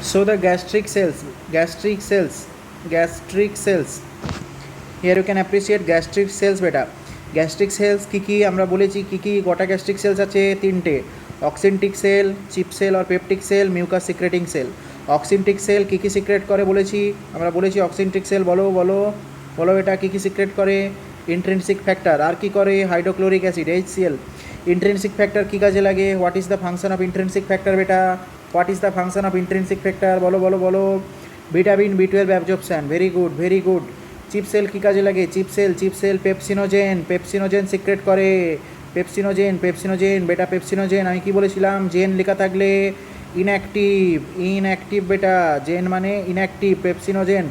So the gastric cells, here you can appreciate gastric cells beta. Gastric cells কি আমরা বলেছি কি গোটা gastric cells আছে তিনটে, অক্সিনটিক সেল, চিপ সেল আর peptic cell, mucus secreting cell. Oxyntic cell কি সিক্রেট করে বলেছি আমরা, বলেছি অক্সিনটিক সেল বলো বলো বলো এটা কি সিক্রেট করে, ইন্ট্রিনসিক ফ্যাক্টর। আর কি করে, hydrochloric acid HCl। Intrinsic factor কি কাজে লাগে, what is the function of intrinsic factor বেটা, what is the function of intrinsic factor, বলো বলো বলো। Vitamin B12 absorption, very good very good. Chief cell কী কাজে লাগে, চিপ সেল পেপসিনোজেন সিক্রেট করে, পেপসিনোজেন বেটা পেপসিনোজেন। আমি কি বলেছিলাম, জেন লেখা থাকলে ইনঅ্যাক্টিভ বেটা, জেন মানে ইনঅ্যাক্টিভ, পেপসিনোজেন।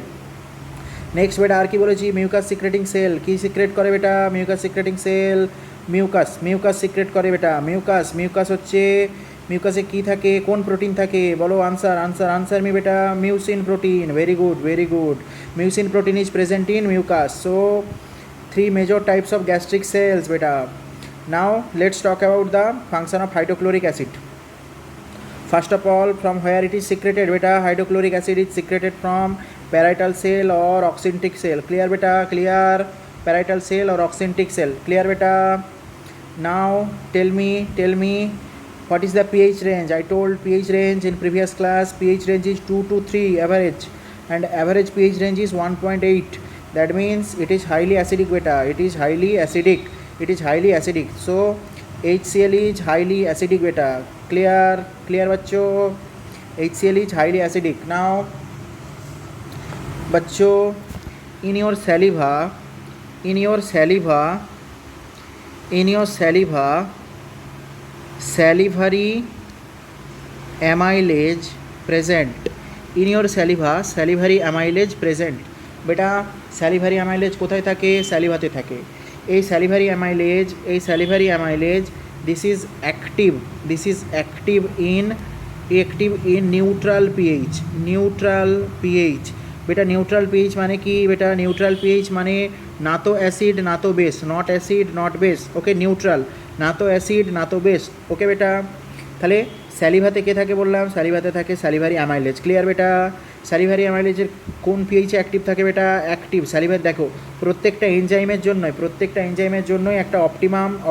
নেক্সট বেটা আর কি বলেছি, মিউকাস সিক্রেটিং সেল কি সিক্রেট করে বেটা, mucus secreting cell mucus secrete করে বেটা। মিউকাস হচ্ছে, মিউকাসে কী থাকে, কোন প্রোটিন থাকে বলো, আনসার মি বেটা, mucin protein, very good. Mucin protein is present in mucus. So 3 major types of gastric cells beta. Now let's talk about the function of hydrochloric acid. First of all, from where it is secreted beta, hydrochloric acid is secreted from parietal cell or oxyntic cell. Clear beta, clear, parietal cell or oxyntic cell, clear beta. Now tell me what is the pH range. I told pH range in previous class, pH range is 2 to 3 average, and average pH range is 1.8. That means it is highly acidic beta, it is highly acidic. So HCl is highly acidic beta, clear bachcho, HCl is highly acidic. Now bachcho, in your saliva salivary amylase present, in your saliva salivary amylase present বেটা। Salivary amylase কোথায় থাকে, স্যালিভাতে থাকে। এই salivary amylase this is active in neutral pH বেটা। Neutral pH মানে কি বেটা, neutral pH মানে না তো অ্যাসিড না তো base, not acid not base, okay, neutral, না তো অ্যাসিড না তো বেস, ওকে বেটা। তাহলে স্যালিভাতে কে থাকে বললাম, স্যালিভাতে থাকে স্যালিভারি অ্যামাইলেজ, ক্লিয়ার বেটা। স্যালিভারি অ্যামাইলেজের কোন পিএইচে অ্যাক্টিভ থাকে বেটা, অ্যাক্টিভ। স্যালিভার দেখো প্রত্যেকটা এনজাইমের জন্যই একটা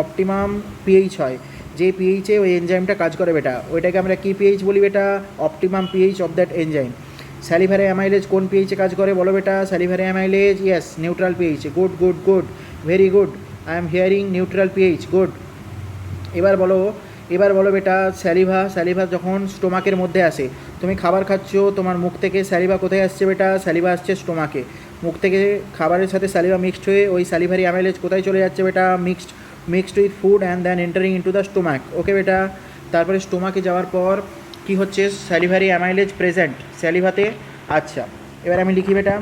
অপটিমাম পিএইচ হয়, যে পিএইচে ওই এনজাইমটা কাজ করে বেটা, ওইটাকে আমরা কি পিএইচ বলি বেটা, optimum pH of that enzyme. Salivary amylase কোন পিএইচে কাজ করে বলো বেটা, স্যালিভারি অ্যামাইলেজ, ইয়েস, নিউট্রাল পিএইচে, good, very good, I am hearing neutral pH, good. এবার বলো বেটা, স্যালিভা যখন স্টোমাকের মধ্যে আসে, তুমি খাবার খাচ্ছ, তোমার মুখ থেকে স্যালিভা কোথায় আসছে বেটা, স্যালিভা আসছে স্টোমাকে, মুখ থেকে খাবারের সাথে স্যালিভা মিক্সড হয়ে ওই স্যালিভারি অ্যামাইলেজ কোথায় চলে যাচ্ছে বেটা, mixed with food and then entering into the stomach, okay বেটা। তারপরে স্টোমাকে যাওয়ার পর কি হচ্ছে, স্যালিভারি অ্যামাইলেজ প্রেজেন্ট স্যালিভাতে। আচ্ছা, এবার আমি লিখি বেটা,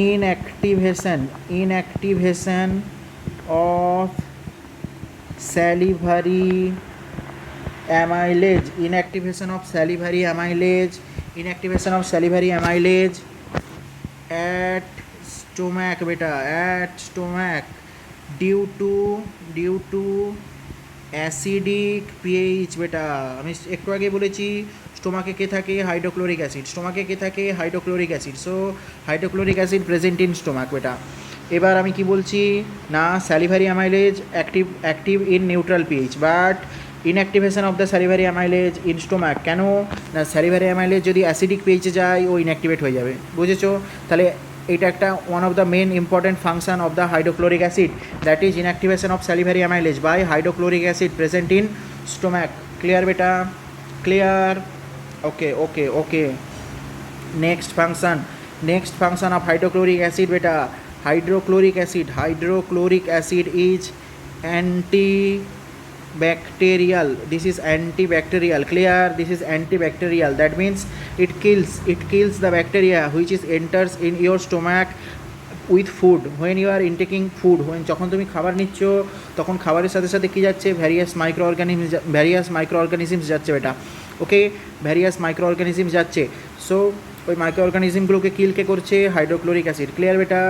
inactivation of salivary amylase, inactivation of salivary amylase at stomach beta, at stomach due to acidic pH beta। আমি একটু আগে বলেছি স্টোমাকে কে থাকে, hydrochloric acid, so hydrochloric acid present in stomach বেটা। এবার আমি কি বলছি না, salivary amylase active in neutral pH, but inactivation of the salivary amylase in stomach. কেন না, স্যালিভারি অ্যামাইলেজ যদি অ্যাসিডিক পিএইচে যায় ও ইনঅ্যাক্টিভেট হয়ে যাবে, বুঝেছো? তাহলে এটা একটা one of the main important function of the hydrochloric acid, that is inactivation of salivary amylase by hydrochloric acid present in stomach, clear বেটা, clear, okay. Next function of hydrochloric acid বেটা, hydrochloric acid is antibacterial, this is antibacterial, clear, this is antibacterial, that means it kills the bacteria which is enters in your stomach with food, when you are intaking food, when যখন তুমি খাবার নিচ্ছ তখন খাবারের সাথে সাথে কী যাচ্ছে, various micro organisms যাচ্ছে বেটা, ওকে, ভ্যারিয়াস মাইক্রো অর্গানিজমস যাচ্ছে। সো ওই মাইক্রো অর্গানিজমগুলোকে কিলকে করছে হাইড্রোক্লোরিক অ্যাসিড, ক্লিয়ার বেটা,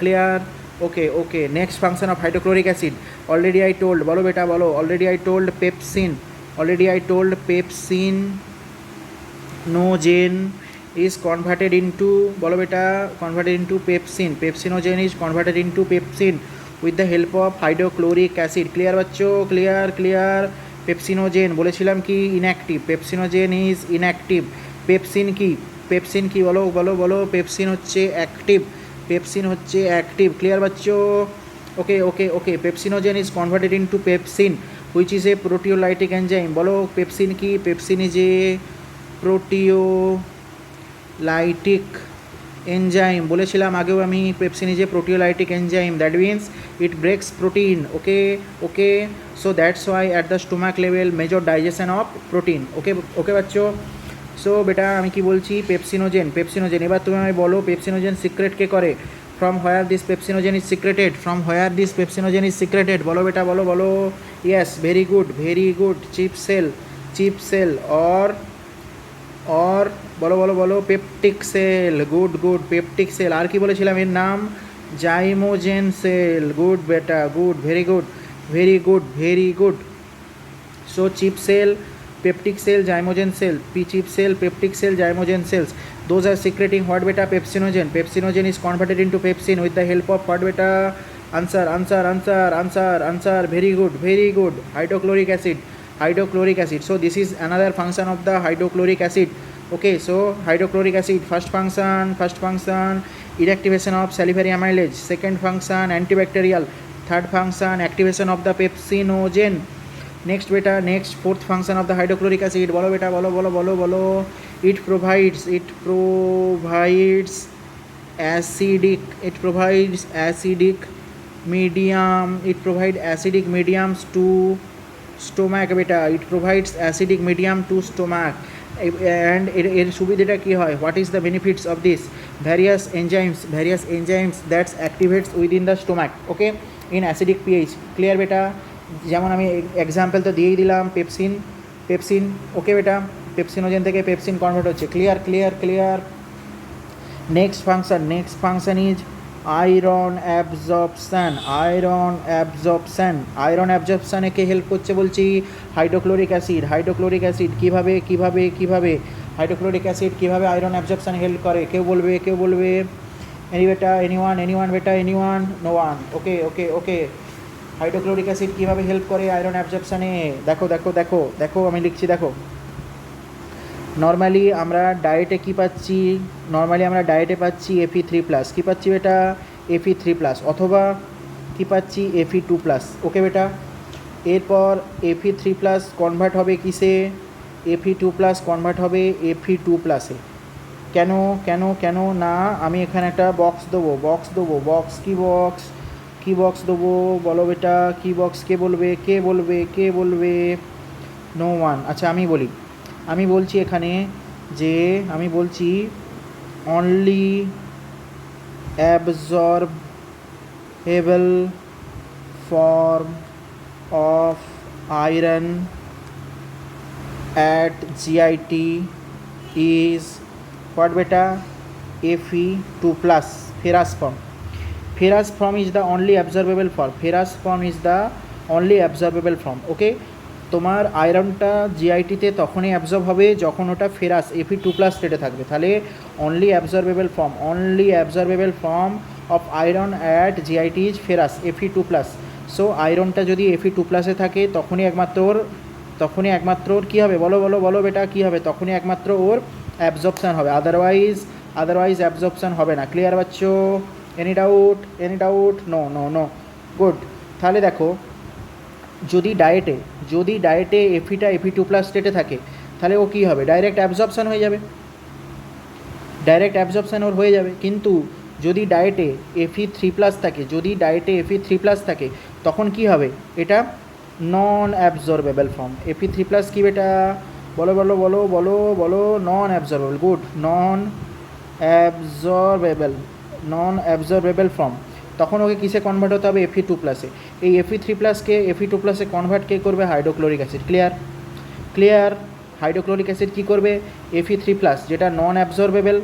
clear, okay. Next function of hydrochloric acid, already I told, বলো বেটা বলো, already I told pepsin pepsinogen is converted into বলো বেটা converted into pepsin. Pepsinogen is converted into pepsin with the help of hydrochloric acid. Clear বাচ্চো, clear. Pepsinogen বলেছিলাম কি inactive, pepsinogen is inactive. Pepsin কি বলো বলো বলো, পেপসিন হচ্ছে অ্যাক্টিভ, পেপসিন হচ্ছে অ্যাক্টিভ। ক্লিয়ার বাচ্চো, okay. Pepsinogen is converted into pepsin which is a proteolytic enzyme. বলো পেপসিন কি, pepsin is a proteolytic enzyme. বলেছিলাম আগেও আমি, pepsin is a proteolytic enzyme, that means it breaks protein. Okay so that's why at the stomach level major digestion of protein. Okay বাচ্চো। So বেটা আমি কি বলছি, pepsinogen. এবার তুমি আমি বলো পেপসিনোজেন সিক্রেট কে করে, from where this pepsinogen is secreted, বলো বেটা বলো। Yes, very good, chief cell or বলো peptic cell, good peptic cell. আর কি বলেছিলাম এর নাম, জাইমোজেন সেল। গুড বেটা, good, very good. So chief cell, peptic cell, zymogen cell, chip cell, peptic cell, zymogen cells, those are secreting what beta, pepsinogen is converted into pepsin with the help of what beta, answer, very good, hydrochloric acid. So this is another function of the hydrochloric acid. Okay, so hydrochloric acid, first function inactivation of salivary amylase, second function antibacterial, third function activation of the pepsinogen. Next beta, fourth function of the hydrochloric acid, bolo beta bolo, it provides acidic mediums to stomach beta, it provides acidic medium to stomach. And এর সুবিধাটা কি হয়, what is the benefits of this, various enzymes that activates within the stomach, okay, in acidic pH. clear beta, যেমন আমি example তো দিয়েই দিলাম, pepsin ওকে বেটা, পেপসিনোজেন থেকে পেপসিন কনভার্ট হচ্ছে। Clear. Next function is iron অ্যাবজর্পশানে কে হেল্প করছে বলছি, হাইড্রোক্লোরিক অ্যাসিড। কিভাবে হাইড্রোক্লোরিক অ্যাসিড কিভাবে আয়রন অ্যাবজর্পশানে হেল্প করে, কেউ বলবে anyone, no one. Okay. Hydrochloric acid কীভাবে হেল্প করে আয়রন অ্যাবজর্পশানে, দেখো আমি লিখছি, দেখো। নর্মালি আমরা ডায়েটে পাচ্ছি Fe3+, কী পাচ্ছি বেটা, Fe3+, অথবা কী পাচ্ছি Fe2+, ওকে বেটা। এরপর Fe3+ কনভার্ট হবে কিসে, Fe2+ কনভার্ট হবে Fe2+-এ। কেন না, আমি এখানে একটা বক্স দেবো, কি বক্স দেবো বলো বেটা, কি বক্স, কে বলবে, নো ওয়ান। আচ্ছা আমি বলছি এখানে যে আমি বলছি only absorbable form of iron at GIT is what বেটা, Fe2+, ferrous form is the only absorbable form. ওকে, তোমার আয়রনটা জিআইটিতে তখনই অ্যাবজর্ব হবে যখন ওটা ফেরাস Fe2+ স্টেটে থাকবে, তাহলে only absorbable form of iron at GIT is ferrous Fe2+। So আয়রনটা যদি Fe2+-এ থাকে তখনই একমাত্র ওর কী হবে, বলো বেটা কী হবে, তখনই একমাত্র ওর অ্যাবজর্পশান হবে, আদারওয়াইজ অ্যাবজর্পশান হবে না। ক্লিয়ার বাচ্চো? Any doubt? নো। গুড। তাহলে দেখো, যদি ডায়েটে এফিটা Fe2+ স্টেটে থাকে, তাহলে ও কী হবে, ডাইরেক্ট অ্যাবজর্পশান ওর হয়ে যাবে। কিন্তু যদি ডায়েটে Fe3+ থাকে, তখন কি হবে, এটা নন অ্যাবজর্বেবল ফর্ম। Fe3+ কি বেটা, বলো নন অ্যাবজর্বেবল। গুড, নন অ্যাবজর্বেবল ফর্ম। তখন ওকে কিসে কনভার্ট হতে হবে, Fe2+-এ। এই Fe3+-কে Fe2+-এ কনভার্ট কে করবে, hydrochloric acid. Clear. Hydrochloric acid কী করবে, Fe3+, যেটা নন অ্যাবজর্বেবল,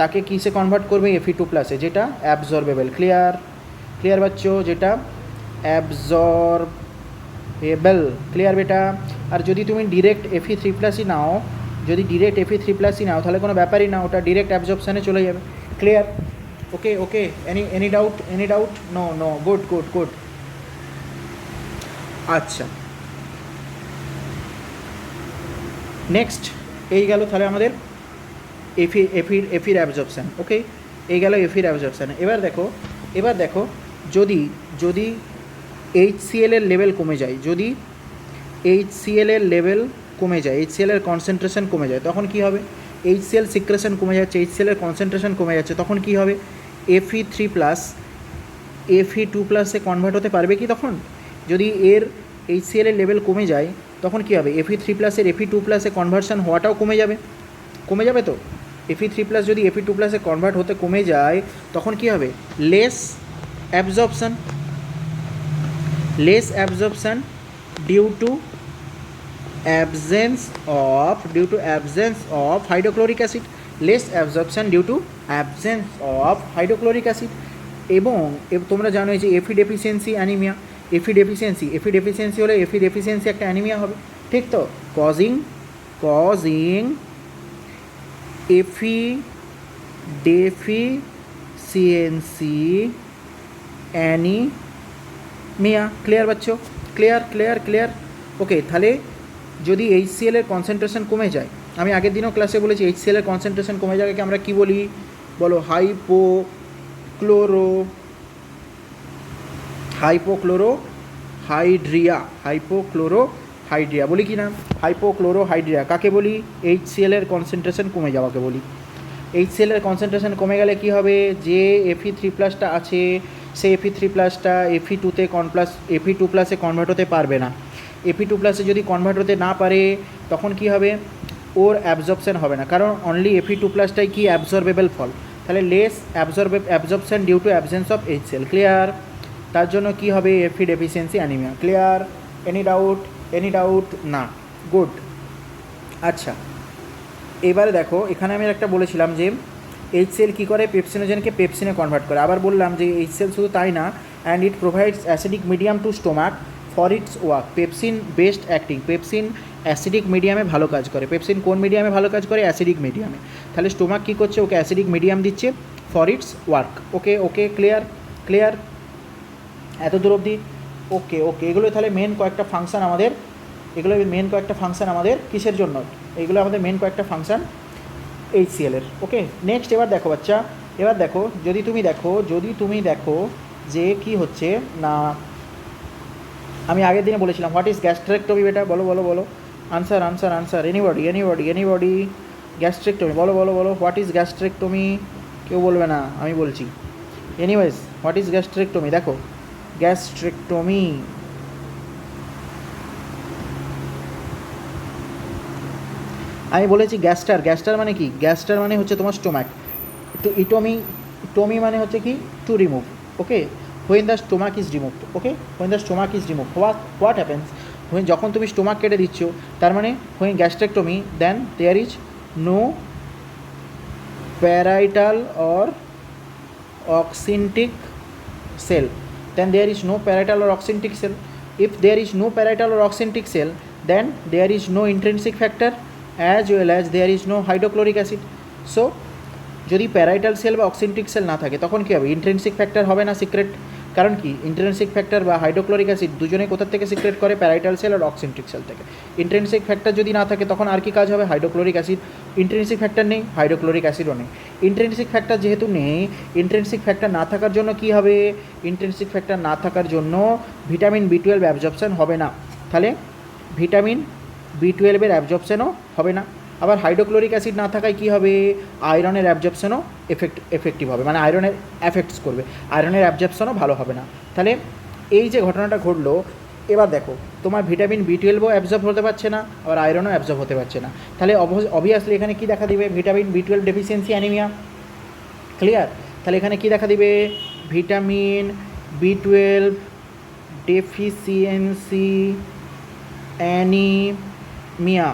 তাকে কিসে কনভার্ট করবে, Fe2+-এ, যেটা অ্যাবজর্বেবল। ক্লিয়ার বাচ্চো, যেটা অ্যাবজর্বেবল। ক্লিয়ার বেটা। আর যদি তুমি ডিরেক্ট Fe3+-ই নাও, যদি ডিরেক্ট Fe3+ নাও তাহলে কোনো ব্যাপারই না, ওটা ডিরেক্ট অ্যাবজর্পশানে চলে যাবে। Clear? Okay okay, any doubt? Any doubt? No no, good good good. আচ্ছা, নেক্সট এই গেল তাহলে আমাদের এফির অ্যাবজর্পশান। ওকে, এই গেল এফির অ্যাবজর্পশান। এবার দেখো যদি যদি HCl এর লেভেল কমে যায়, যদি HCl এর লেভেল কমে যায়, HCl এর কনসেন্ট্রেশন কমে যায়, তখন কি হবে? HCl সিক্রেশন কমে যাচ্ছে, HCl এর কনসেন্ট্রেশন কমে যাচ্ছে, তখন কি হবে? Fe3+ Fe2+ কনভার্ট হতে পারবে কি তখন? যদি এর HCl এর লেভেল কমে যায় তখন কি হবে? Fe3+ এর Fe2+ কনভার্সন হওয়াটাও কমে যাবে তো। Fe3+ যদি Fe2+ কনভার্ট হতে কমে যায় তখন কি হবে? Less absorption due to absence of hydrochloric acid, less absorption due to absence of hydrochloric acid. এবং তোমরা জানো যে F E deficiency anaemia, F E deficiency হলে এফি ডেফিসিয়েন্সি একটা অ্যানিমিয়া হবে, ঠিক তো? Causing F E deficiency anaemia. Clear বাচ্চো? ক্লিয়ার। ওকে, তাহলে যদি HCl এর কনসেন্ট্রেশন কমে যায়, আমি আগের দিনও ক্লাসে বলেছি HCl এর কনসেন্ট্রেশন কমে যাওয়াকে আমরা কি বলি? বলো, হাইপোক্লোরোহাইড্রিয়া বলি কি না? হাইপোক্লোরোহাইড্রিয়া কাকে বলি? HCl এর কনসেন্ট্রেশন কমে যাওয়াকে বলি। HCl এর কনসেন্ট্রেশন কমে গেলে কি হবে? যে Fe3+ আছে সে Fe3+টা Fe2+ কনভার্ট হতে পারবে না। Fe2+ যদি কনভার্ট হতে না পারে তখন কি হবে? ওর অ্যাবজর্পশন হবে না, কারণ অনলি Fe2+টাই কি অ্যাবজর্বেবল ফল। তাহলে less absorption due to absence of HCl। Clear? তার জন্য কি হবে? F E deficiency anaemia. Clear? Any doubt? না, গুড। আচ্ছা, এবারে দেখো এখানে আমি একটা বলেছিলাম যে HCl কী করে? পেপসিনোজেনকে পেপসিনে কনভার্ট করে। আবার বললাম যে HCl শুধু তাই না, and it provides acidic medium to stomach for its work. Pepsin best acting, pepsin acidic মিডিয়ামে ভালো কাজ করে। পেপসিন কোন মিডিয়ামে ভালো কাজ করে? অ্যাসিডিক মিডিয়ামে। তাহলে স্টোমাক কী করছে? ওকে অ্যাসিডিক মিডিয়াম দিচ্ছে for its work. Okay, clear এত দূর অবধি? ওকে, এগুলো তাহলে মেন কয়েকটা ফাংশান আমাদের, কিসের জন্য? এইগুলো আমাদের মেন কয়েকটা ফাংশান HCl এর। ওকে, নেক্সট এবার দেখো বাচ্চা, যদি তুমি দেখো যে কি হচ্ছে না, আমি আগের দিনে বলেছিলাম হোয়াট ইজ গ্যাস্ট্রেক্টমি বেটা? বলো, আনসার এনিবডি গ্যাস্ট্রেক্টমি বলো, হোয়াট ইজ গ্যাস্ট্রেক্টমি? কেউ বলবে না, আমি বলছি। Anyways, what is gastrectomy? দেখো, গ্যাস্ট্রেক্টমি আমি বলেছি গ্যাস্টার মানে কি? গ্যাস্টার মানে হচ্ছে তোমার স্টোমাক। তো টমি মানে হচ্ছে কি? To remove. Okay, when the stomach is removed. What happens যখন তুমি স্টোমাক কেটে দিচ্ছ, তার মানে when gastrectomy then there is no parietal or oxyntic cell, then there is no parietal or oxyntic cell. If there is no parietal or oxyntic cell, then there is no intrinsic factor as well as there is no hydrochloric acid. So যদি parietal sell বা অক্সিন্টিক sell না থাকে তখন কী হবে? Intrinsic factor হবে না secret. কারণ কি? ইন্ট্রিনসিক ফ্যাক্টর বা হাইড্রোক্লোরিক অ্যাসিড দুজনে কোথা থেকে সিক্রেট করে? প্যারাইটাল সেল আর অক্সিন্টিক সেল থেকে। ইন্ট্রিনসিক ফ্যাক্টর যদি না থাকে তখন আর কি কাজ হবে? Hydrochloric acid. ইন্ট্রিনসিক ফ্যাক্টর নেই, হাইড্রোক্লোরিক অ্যাসিডও নেই। ইন্ট্রিনসিক ফ্যাক্টর যেহেতু নেই, ইন্ট্রিনসিক ফ্যাক্টর না থাকার জন্য কি হবে? ইন্ট্রিনসিক ফ্যাক্টর না থাকার জন্য ভিটামিন B12 অ্যাবজর্পশন হবে না। তাহলে ভিটামিন B12 এর অ্যাবজর্পশনও হবে না। আবার হাইড্রোক্লোরিক অ্যাসিড না থাকায় কী হবে? আয়রনের অ্যাবজর্পশনও এফেক্টিভ হবে, মানে আয়রনের অ্যাফেক্টস করবে, আয়রনের অ্যাবজর্পশনও ভালো হবে না। তাহলে এই যে ঘটনাটা ঘটলো, এবার দেখো তোমার ভিটামিন B12ও অ্যাবজর্ব হতে পারছে না, আবার আয়রনও অ্যাবজর্ব হতে পারছে না। তাহলে অবভিয়াসলি এখানে কী দেখা দিবে? Vitamin B12 deficiency anaemia. Clear? তাহলে এখানে কী দেখা দিবে? Vitamin B12 deficiency anaemia.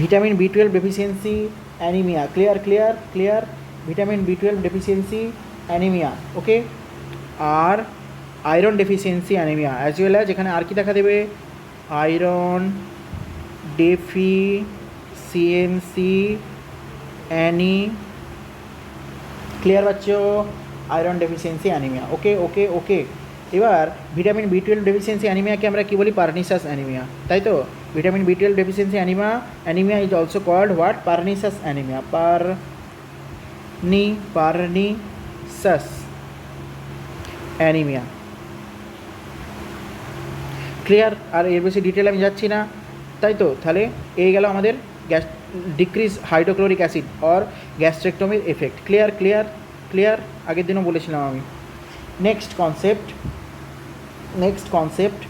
Vitamin B12 deficiency anaemia. Clear? Vitamin B12 deficiency anaemia. Okay, আর iron deficiency anaemia as well as এখানে আর কি দেখা দেবে? আয়রন ডেফিসিয়েন্সি অ্যানি, ক্লিয়ার বাচ্চো? Iron deficiency anaemia. Okay okay okay. এবার ভিটামিন বি12 ডেফিসিয়েন্সি অ্যানিমিয়াকে আমরা কী বলি? পার্নিসাস অ্যানিমিয়া, তাই তো? ভিটামিন বি12 deficiency anaemia is also called what? Pernicious anaemia. Pernicious anaemia. Clear? আর এর বেশি ডিটেল আমি যাচ্ছি না, তাই তো? তাহলে এই গেল আমাদের ডিক্রিজ হাইড্রোক্লোরিক অ্যাসিড অর গ্যাস্ট্রেক্টমির এফেক্ট। Clear clear clear? আগের দিনও বলেছিলাম আমি। নেক্সট কনসেপ্ট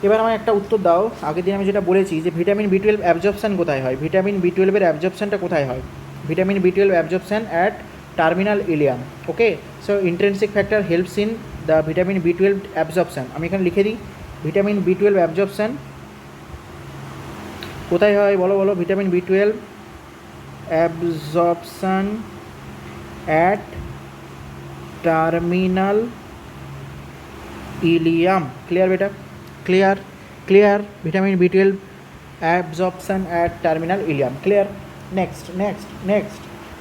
এবার আমার একটা উত্তর দাও। আগের দিন আমি যেটা বলেছি যে ভিটামিন বি12 অ্যাবজর্পশান কোথায় হয়? ভিটামিন বি12-এর অ্যাবজর্পশানটা কোথায় হয়? ভিটামিন বি12 absorption at terminal Ilium. Okay, so intrinsic factor helps in the vitamin বি12 অ্যাবজর্পশান। আমি এখানে লিখে দিই, ভিটামিন বি12 অ্যাবজর্পশান কোথায় হয়? বলো বলো। ভিটামিন বি12 absorption at terminal ileum. Clear বেটা? ক্লিয়ার। ভিটামিন বি12 absorption at terminal ileum. Clear? Next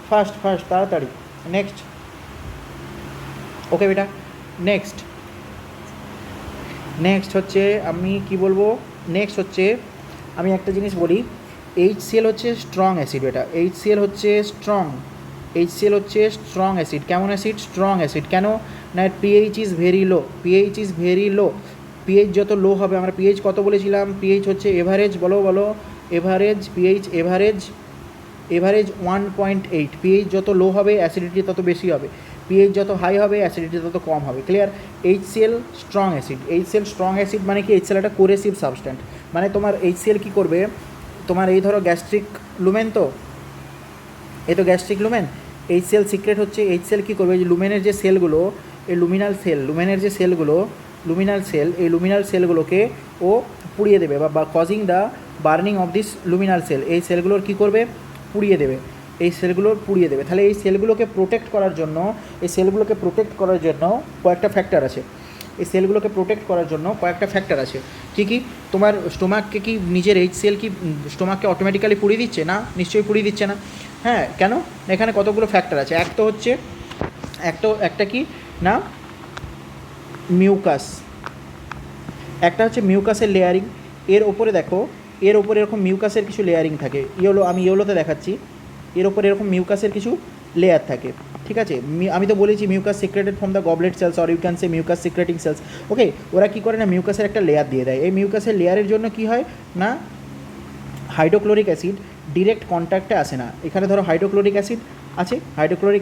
first তাড়াতাড়ি। নেক্সট। ওকে বেটা, নেক্সট হচ্ছে আমি কি বলবো? নেক্সট হচ্ছে আমি একটা জিনিস বলি। HCl হচ্ছে স্ট্রং অ্যাসিড বেটা। HCl হচ্ছে স্ট্রং অ্যাসিড। কেমন অ্যাসিড? Strong acid. কেন না? PH is very low. PH যত লো হবে, আমরা পিএইচ কত বলেছিলাম? পিএইচ হচ্ছে এভারেজ, বলো এভারেজ পিএইচ, এভারেজ 1.8। পিএইচ যত লো হবে অ্যাসিডিটি তত বেশি হবে, পিএইচ যত হাই হবে অ্যাসিডিটি তত কম হবে। ক্লিয়ার? HCl স্ট্রং অ্যাসিড মানে কি? HCl একটা কোরেসিভ সাবস্ট্যান্ট। মানে তোমার HCl কী করবে? তোমার এই ধরো গ্যাস্ট্রিক লুমেন, তো এই তো গ্যাস্ট্রিক লুমেন, HCl সিক্রেট হচ্ছে। HCl কী করবে? যে লুমেনের যে সেলগুলো, এই লুমিনাল সেল, এই লুমিনাল সেলগুলোকে ও পুড়িয়ে দেবে বা causing the burning of this luminal cell. এই সেলগুলোর কী করবে? পুড়িয়ে দেবে। তাহলে এই সেলগুলোকে প্রোটেক্ট করার জন্য কয়েকটা ফ্যাক্টর আছে। কী তোমার স্টোমাককে কি নিজের HCl কি স্টোমাককে অটোমেটিক্যালি পুড়িয়ে দিচ্ছে? না, নিশ্চয়ই পুড়িয়ে দিচ্ছে না। হ্যাঁ, কেন? এখানে কতগুলো ফ্যাক্টর আছে। একটা কি না, মিউকাস। একটা হচ্ছে মিউকাসের লেয়ারিং। এর ওপরে দেখো, এরকম মিউকাসের কিছু লেয়ারিং থাকে। আমি ইয়েলোতে দেখাচ্ছি। এর ওপরে এরকম মিউকাসের কিছু লেয়ার থাকে, ঠিক আছে? আমি তো বলেছি mucus secreted from the goblet cells or you can say mucus secreting cells. Okay, ওরা কী করে না, মিউকাসের একটা লেয়ার দিয়ে দেয়। এই মিউকাসের লেয়ারের জন্য কি হয় না, হাইড্রোক্লোরিক অ্যাসিড ডিরেক্ট কন্ট্যাক্টে আসে না। এখানে ধরো হাইড্রোক্লোরিক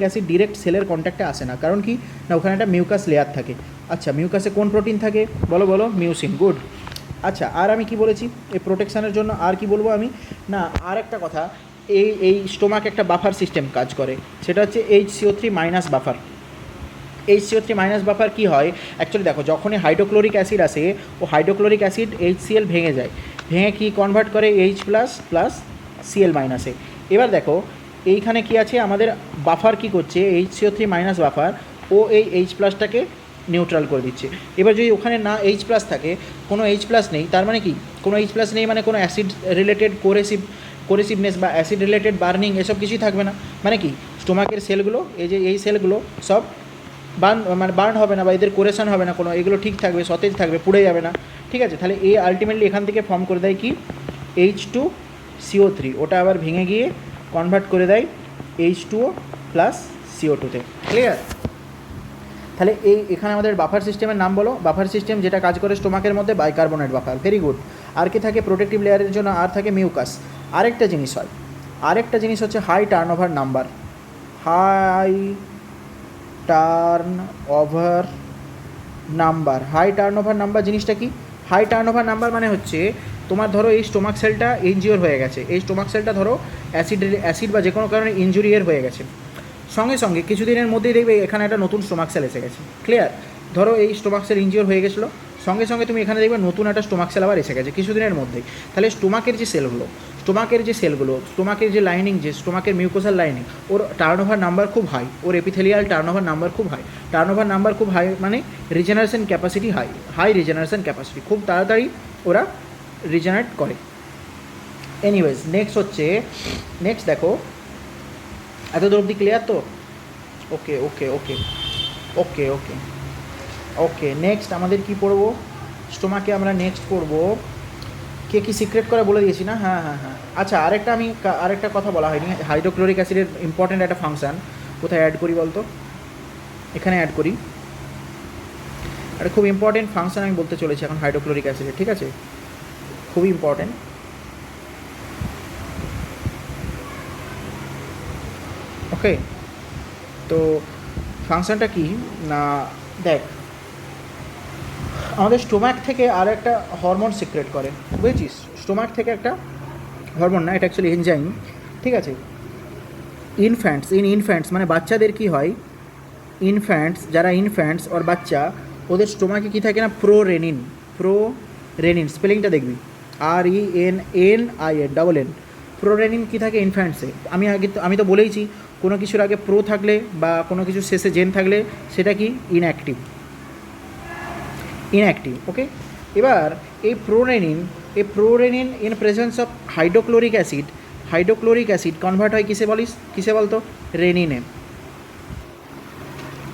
অ্যাসিড ডিরেক্ট সেলের কন্ট্যাক্টে আসে না। কারণ কি না, ওখানে একটা মিউকাস লেয়ার থাকে। আচ্ছা, মিউকাসে কোন প্রোটিন থাকে? বলো মিউসিন। গুড। আচ্ছা, আর আমি কি বলেছি এই প্রোটেকশানের জন্য? আর কি বলবো আমি না, আর একটা কথা, এই স্টোমাক একটা বাফার সিস্টেম কাজ করে, সেটা হচ্ছে HCO3- বাফার। HCO3- বাফার কী হয়? অ্যাকচুয়ালি দেখো, যখনই হাইড্রোক্লোরিক অ্যাসিড আসে, ও হাইড্রোক্লোরিক অ্যাসিড HCl ভেঙে যায়, ভেঙে কি কনভার্ট করে H++ Cl-এ। এবার দেখো এইখানে কি আছে, আমাদের বাফার কি করছে? HCO3- বাফার ও এই H+টাকে নিউট্রাল করে দিচ্ছে। এবার যদি ওখানে না H+ থাকে, কোনো H+ নেই, তার মানে কি? কোনো H+ নেই মানে কোনো অ্যাসিড রিলেটেড কোরেসিভনেস বা অ্যাসিড রিলেটেড বার্নিং এসব কিছুই থাকবে না। মানে কি, স্টোমাকের সেলগুলো, এই সেলগুলো সব বার্ন হবে না বা এদের কোরেশন হবে না কোনো, এগুলো ঠিক থাকবে, সতেজ থাকবে, পুড়ে যাবে না। ঠিক আছে? তাহলে আলটিমেটলি এখান থেকে ফর্ম করে দেয় কি H2CO3, ওটা আবার ভেঙে গিয়ে কনভার্ট করে দেয় H2O+CO2-তে। ক্লিয়ার? তাহলে এখানে আমাদের বাফার সিস্টেমের নাম বলো। বাফার সিস্টেম যেটা কাজ করে স্টোমাকের মধ্যে, বাইকার্বনেট বাফার। Very good. আর কি থাকে প্রোটেক্টিভ লেয়ারের জন্য? আর থাকে মিউকাস। আরেকটা জিনিস হচ্ছে হাই টার্ন ওভার নাম্বার। জিনিসটা কি? হাই টার্ন ওভার নাম্বার মানে হচ্ছে তোমার ধরো এই স্টোমাক সেলটা ইনজিওর হয়ে গেছে, এই স্টোমাক সেলটা ধরো অ্যাসিড বা যে কোনো কারণে ইনজুরিয়ার হয়ে গেছে, সঙ্গে কিছুদিনের মধ্যেই দেখবে এখানে একটা নতুন স্টোমাক সেল এসে গেছে। ক্লিয়ার? ধরো এই স্টোমাক সেল ইনজিওর হয়ে গেছিলো, সঙ্গে তুমি এখানে দেখবে নতুন একটা স্টোমাক সেল আবার এসে গেছে কিছুদিনের মধ্যেই। তাহলে স্টোমাকের যে সেলগুলো, স্টোমাকের যে লাইনিং, যে স্টোমাকের মিউকোসাল লাইনিং, ওর টার্নওভার নাম্বার খুব হাই, ওর এপিথেলিয়াল টার্নওভার নাম্বার খুব হাই, মানে regeneration capacity high regeneration capacity, খুব তাড়াতাড়ি ওরা রিজেনারেট করে। এনিওয়েজ নেক্সট হচ্ছে, নেক্সট দেখো এত দূর অবধি ক্লিয়ার তো? ওকে okay okay okay okay okay next আমাদের কি পড়বো? স্টোমাকে আমরা নেক্সট পড়বো কে কী সিক্রেট করে বলে দিয়েছি না? হ্যাঁ হ্যাঁ হ্যাঁ। আচ্ছা আরেকটা কথা বলা হয়নি, হাইড্রোক্লোরিক অ্যাসিডের ইম্পর্ট্যান্ট একটা ফাংশান কোথায় অ্যাড করি বলতো? এখানে অ্যাড করি। একটা খুব ইম্পর্টেন্ট ফাংশন আমি বলতে চলেছি এখন হাইড্রোক্লোরিক অ্যাসিডের, ঠিক আছে? খুবই ইম্পর্টেন্ট। ওকে, তো ফাংশনটা কি না, দেখ আমাদের স্টোমাক থেকে আর একটা হরমোন সিক্রেট করে, বুঝেছিস? স্টোমাক থেকে একটা হরমোন না, এটা অ্যাকচুয়ালি এনজাইম, ঠিক আছে? ইনফ্যান্টস মানে বাচ্চাদের কি হয়, যারা ইনফ্যান্টস ওর বাচ্চা, ওদের স্টোমাকে কী থাকে না, প্রোরেনিন স্পেলিংটা দেখবি, RENNIN প্রোরেনিন কী থাকে ইনফ্যান্টসে। আমি তো বলেইছি কোনো কিছুর আগে প্রো থাকলে বা কোনো কিছুর শেষে জেন থাকলে সেটা কি ইনঅ্যাক্টিভ। ওকে, এবার এই prorennin in presence of hydrochloric acid convert হয় কিসে বলতো? রেনিনে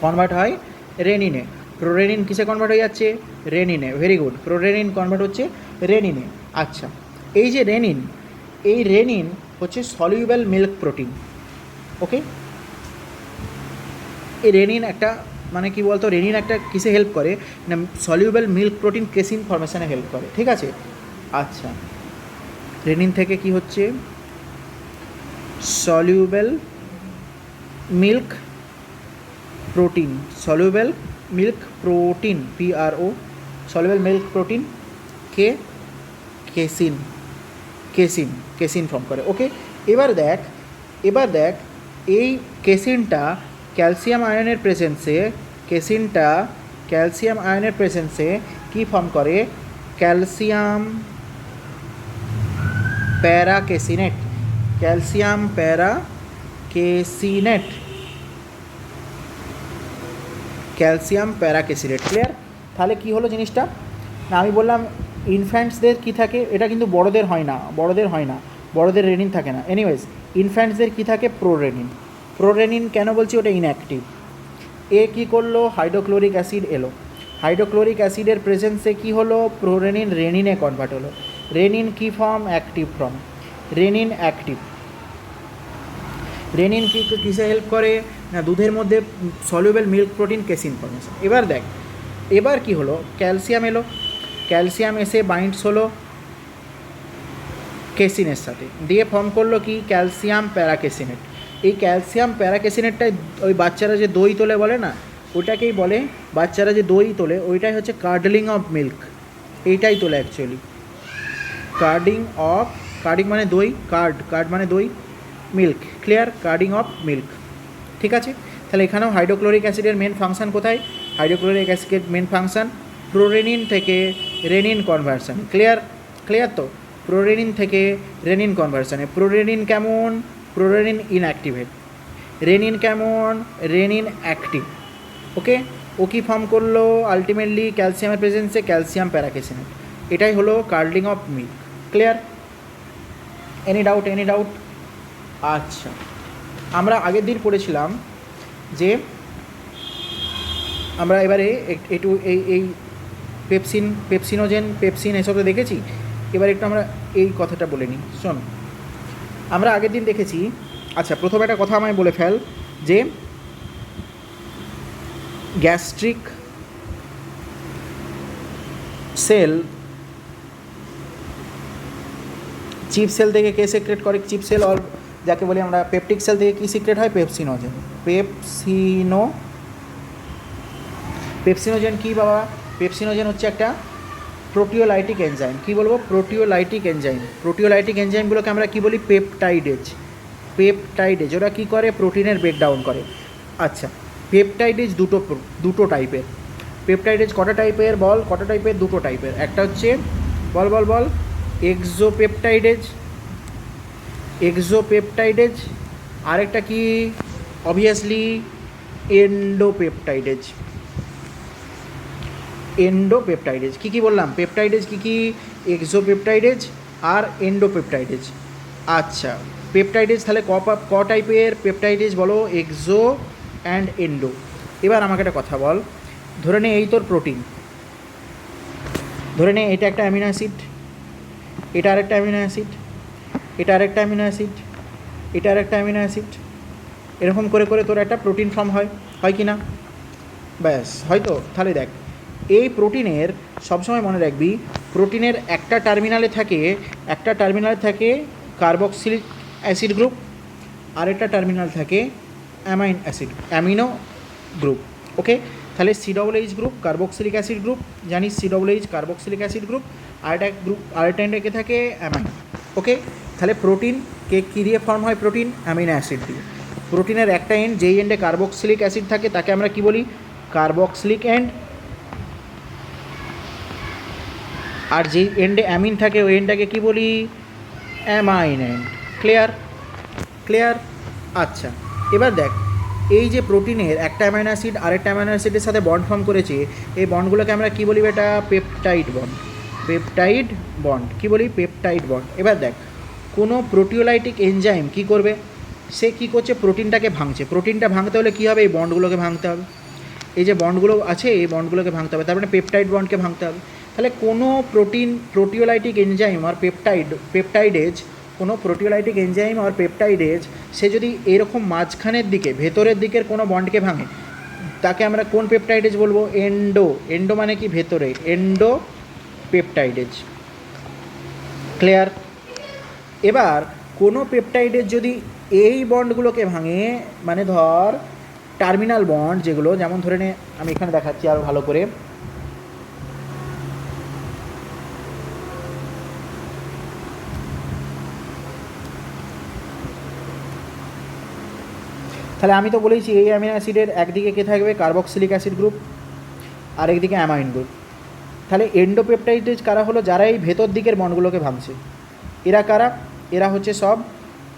কনভার্ট হয়, রেনিনে। প্রোরেনিন কিসে কনভার্ট হয়ে যাচ্ছে? রেনিনে। ভেরি গুড, প্রোরেনিন কনভার্ট হচ্ছে রেনিনে। আচ্ছা, এই যে রেনিন হচ্ছে সলিউবেল মিল্ক প্রোটিন। ওকে, এই রেনিন একটা মানে কি বলতো, রেনিন একটা কিসে হেল্প করে না, সলিউবেল মিল্ক প্রোটিন কেসিন ফর্মেশনে হেল্প করে, ঠিক আছে? আচ্ছা, রেনিন থেকে কি হচ্ছে, soluble milk protein, PRO, soluble milk protein কে কেসিন ফর্ম করে। ওকে, এবার দেখ এই কেসিনটা ক্যালসিয়াম আয়নের প্রেজেন্সে কি ফর্ম করে? ক্যালসিয়াম প্যারাকেসিনেট। ক্লিয়ার? তাহলে কি হলো জিনিসটা না, আমি বললাম ইনফ্যান্টসদের কি থাকে, এটা কিন্তু বড়দের হয় না, বড়দের রেনিন থাকে না। এনিওয়েজ, ইনফ্যান্টসদের কি থাকে? প্রোরেনিন কেন বলছি? ওটা ইনঅ্যাক্টিভ। এ কি করলো? হাইড্রোক্লোরিক অ্যাসিড এলো, হাইড্রোক্লোরিক অ্যাসিডের প্রেজেন্সে কি হলো? প্রোরেনিন রেনিনে কনভার্ট হলো। রেনিন কি form? Active form, renin active. Renin কিসে হেল্প করে না, দুধের মধ্যে soluble milk protein casing formation. এবার কি হলো? ক্যালসিয়াম এলো, ক্যালসিয়াম এসে বাইন্ডস হলো কেসিনের সাথে, দিয়ে ফর্ম করলো কি? ক্যালসিয়াম প্যারাকেসিনেট। এই ক্যালসিয়াম প্যারাকেসিনেটটাই ওই বাচ্চারা যে দই তোলে বলে না, ওইটাকেই বলে, বাচ্চারা যে দই তোলে ওইটাই হচ্ছে কার্ডলিং অফ মিল্ক, এইটাই তোলে অ্যাকচুয়ালি। কার্ডিং মানে দই, কার্ড মানে দই, milk, clear? Carding of milk, ঠিক আছে? তাহলে এখানেও হাইড্রোক্লোরিক অ্যাসিডের মেন ফাংশন কোথায়? হাইড্রোক্লোরিক অ্যাসিডের মেন ফাংশন প্রোরেনিন থেকে রেনিন কনভার্সন। ক্লিয়ার তো? প্রোরেনিন থেকে রেনিন কনভার্সনে প্রোরেনিন কেমন? Prorennin inactivate. রেনিন কেমন? Rennin active. ওকে, ও কি ফর্ম করলো আলটিমেটলি? ক্যালসিয়ামের প্রেজেন্সে ক্যালসিয়াম প্যারাকেসিনেট। এটাই হলো carding of milk. Clear? Any doubt? আচ্ছা, আমরা আগের দিন পড়েছিলাম যে আমরা এবারে একটু এই পেপসিন এসব তো দেখেছি, এবার একটু আমরা এই কথাটা বলে নিই। শোন, আমরা আগের দিন দেখেছি, আচ্ছা প্রথম একটা কথা আমায় বলে ফেল যে গ্যাস্ট্রিক সেল, চিপ সেল থেকে কে সিক্রেট করে? চিপ সেল অর যাকে বলি আমরা পেপটিক সেল থেকে কী সিক্রেট হয়? পেপসিনোজেন কী বাবা? পেপসিনোজেন হচ্ছে একটা প্রোটিওলাইটিক এনজাইম। কী বলবো? প্রোটিওলাইটিক এনজাইমগুলোকে আমরা কী বলি? পেপটাইডেজ। ওরা কী করে? প্রোটিনের ব্রেকডাউন করে। আচ্ছা, পেপটাইডেজ দুটো টাইপের। পেপটাইডেজ কটা টাইপের বল? দুটো টাইপের। একটা হচ্ছে বল এক্সোপেপটাইডেজ, আরেকটা কি? Obviously endopeptidase. কী বললাম? পেপটাইডেজ কী? এক্সোপেপটাইডেজ আর এন্ডোপেপটাইডেজ। আচ্ছা, পেপটাইডেজ তাহলে ক টাইপের পেপটাইডেজ বলো? Exo and endo. এবার আমাকে একটা কথা বল, ধরে নে এই তোর প্রোটিন, ধরে নে এটা একটা অ্যামিনো অ্যাসিড, এটা আরেকটা অ্যামিনো অ্যাসিড, এটা আরেকটা অ্যামিনো অ্যাসিড, এটা আরেকটা অ্যামিনো অ্যাসিড, এরকম করে করে তোর একটা প্রোটিন ফর্ম হয়, হয় কি না? ব্যাস, হয়তো। তাহলে দেখ, এই প্রোটিনের সবসময় মনে রাখবি, প্রোটিনের একটা টার্মিনালে থাকে কার্বক্সিলিক অ্যাসিড গ্রুপ, আরেকটা টার্মিনাল থাকে অ্যামিনো গ্রুপ। ওকে, তাহলে COOH group carboxylic acid group, জানিস COOH কার্বক্সিলিক অ্যাসিড গ্রুপ, আরেকটা এন্ডে থাকে অ্যামাইন। ওকে, তাহলে প্রোটিন কী দিয়ে ফর্ম হয়? প্রোটিন অ্যামিনো অ্যাসিড দিয়ে। প্রোটিনের একটা এন্ড, যেই এন্ডে কার্বক্সিলিক অ্যাসিড থাকে তাকে আমরা কি বলি? Carboxylic and. আর যেই এন্ডে অ্যামিন থাকে ওই এন্ডটাকে কী বলি? Amine end. ক্লিয়ার? আচ্ছা, এবার দেখ, এই যে প্রোটিনের একটা অ্যামাইনো অ্যাসিড আরেকটা অ্যামাইনো অ্যাসিডের সাথে বন্ড ফর্ম করেছে, এই বন্ডগুলোকে আমরা কী বলি বেটা? Peptide bond. পেপটাইড বন্ড কী বলি? Peptide bond. এবার দেখ, কোনো প্রোটিওলাইটিক এনজাইম কী করবে? সে কী করছে? প্রোটিনটাকে ভাঙছে। প্রোটিনটা ভাঙতে হলে কী হবে? এই বন্ডগুলোকে ভাঙতে হবে। এই যে বন্ডগুলো আছে এই বন্ডগুলোকে ভাঙতে হবে, তার মানে পেপটাইড বন্ডকে ভাঙতে হবে। তাহলে কোনো প্রোটিওলাইটিক এনজাইম আর পেপটাইডেজ, কোনো প্রোটিওলাইটিক এনজাইম আর পেপটাইডেজ সে যদি এরকম মাঝখানের দিকে ভেতরের দিকের কোনো বন্ডকে ভাঙে, তাকে আমরা কোন পেপটাইডেজ বলবো? এন্ডো মানে কি? ভেতরে, এন্ডো পেপটাইডেজ। ক্লিয়ার? এবার কোনো পেপটাইডেজ যদি এই বন্ডগুলোকে ভাঙে, মানে ধর টার্মিনাল বন্ড যেগুলো, যেমন ধরে নে, আমি এখানে দেখাচ্ছি আরও ভালো করে। তাহলে আমি তো বলেইছি এই অ্যামিনো অ্যাসিডের একদিকে কে থাকবে? কার্বক্সিলিক অ্যাসিড গ্রুপ, আর একদিকে অ্যামাইন গ্রুপ। তাহলে এন্ডোপেপটাইডেজ কারা হলো? যারা এই ভেতর দিকের বন্ডগুলোকে ভাঙছে। এরা কারা? এরা হচ্ছে সব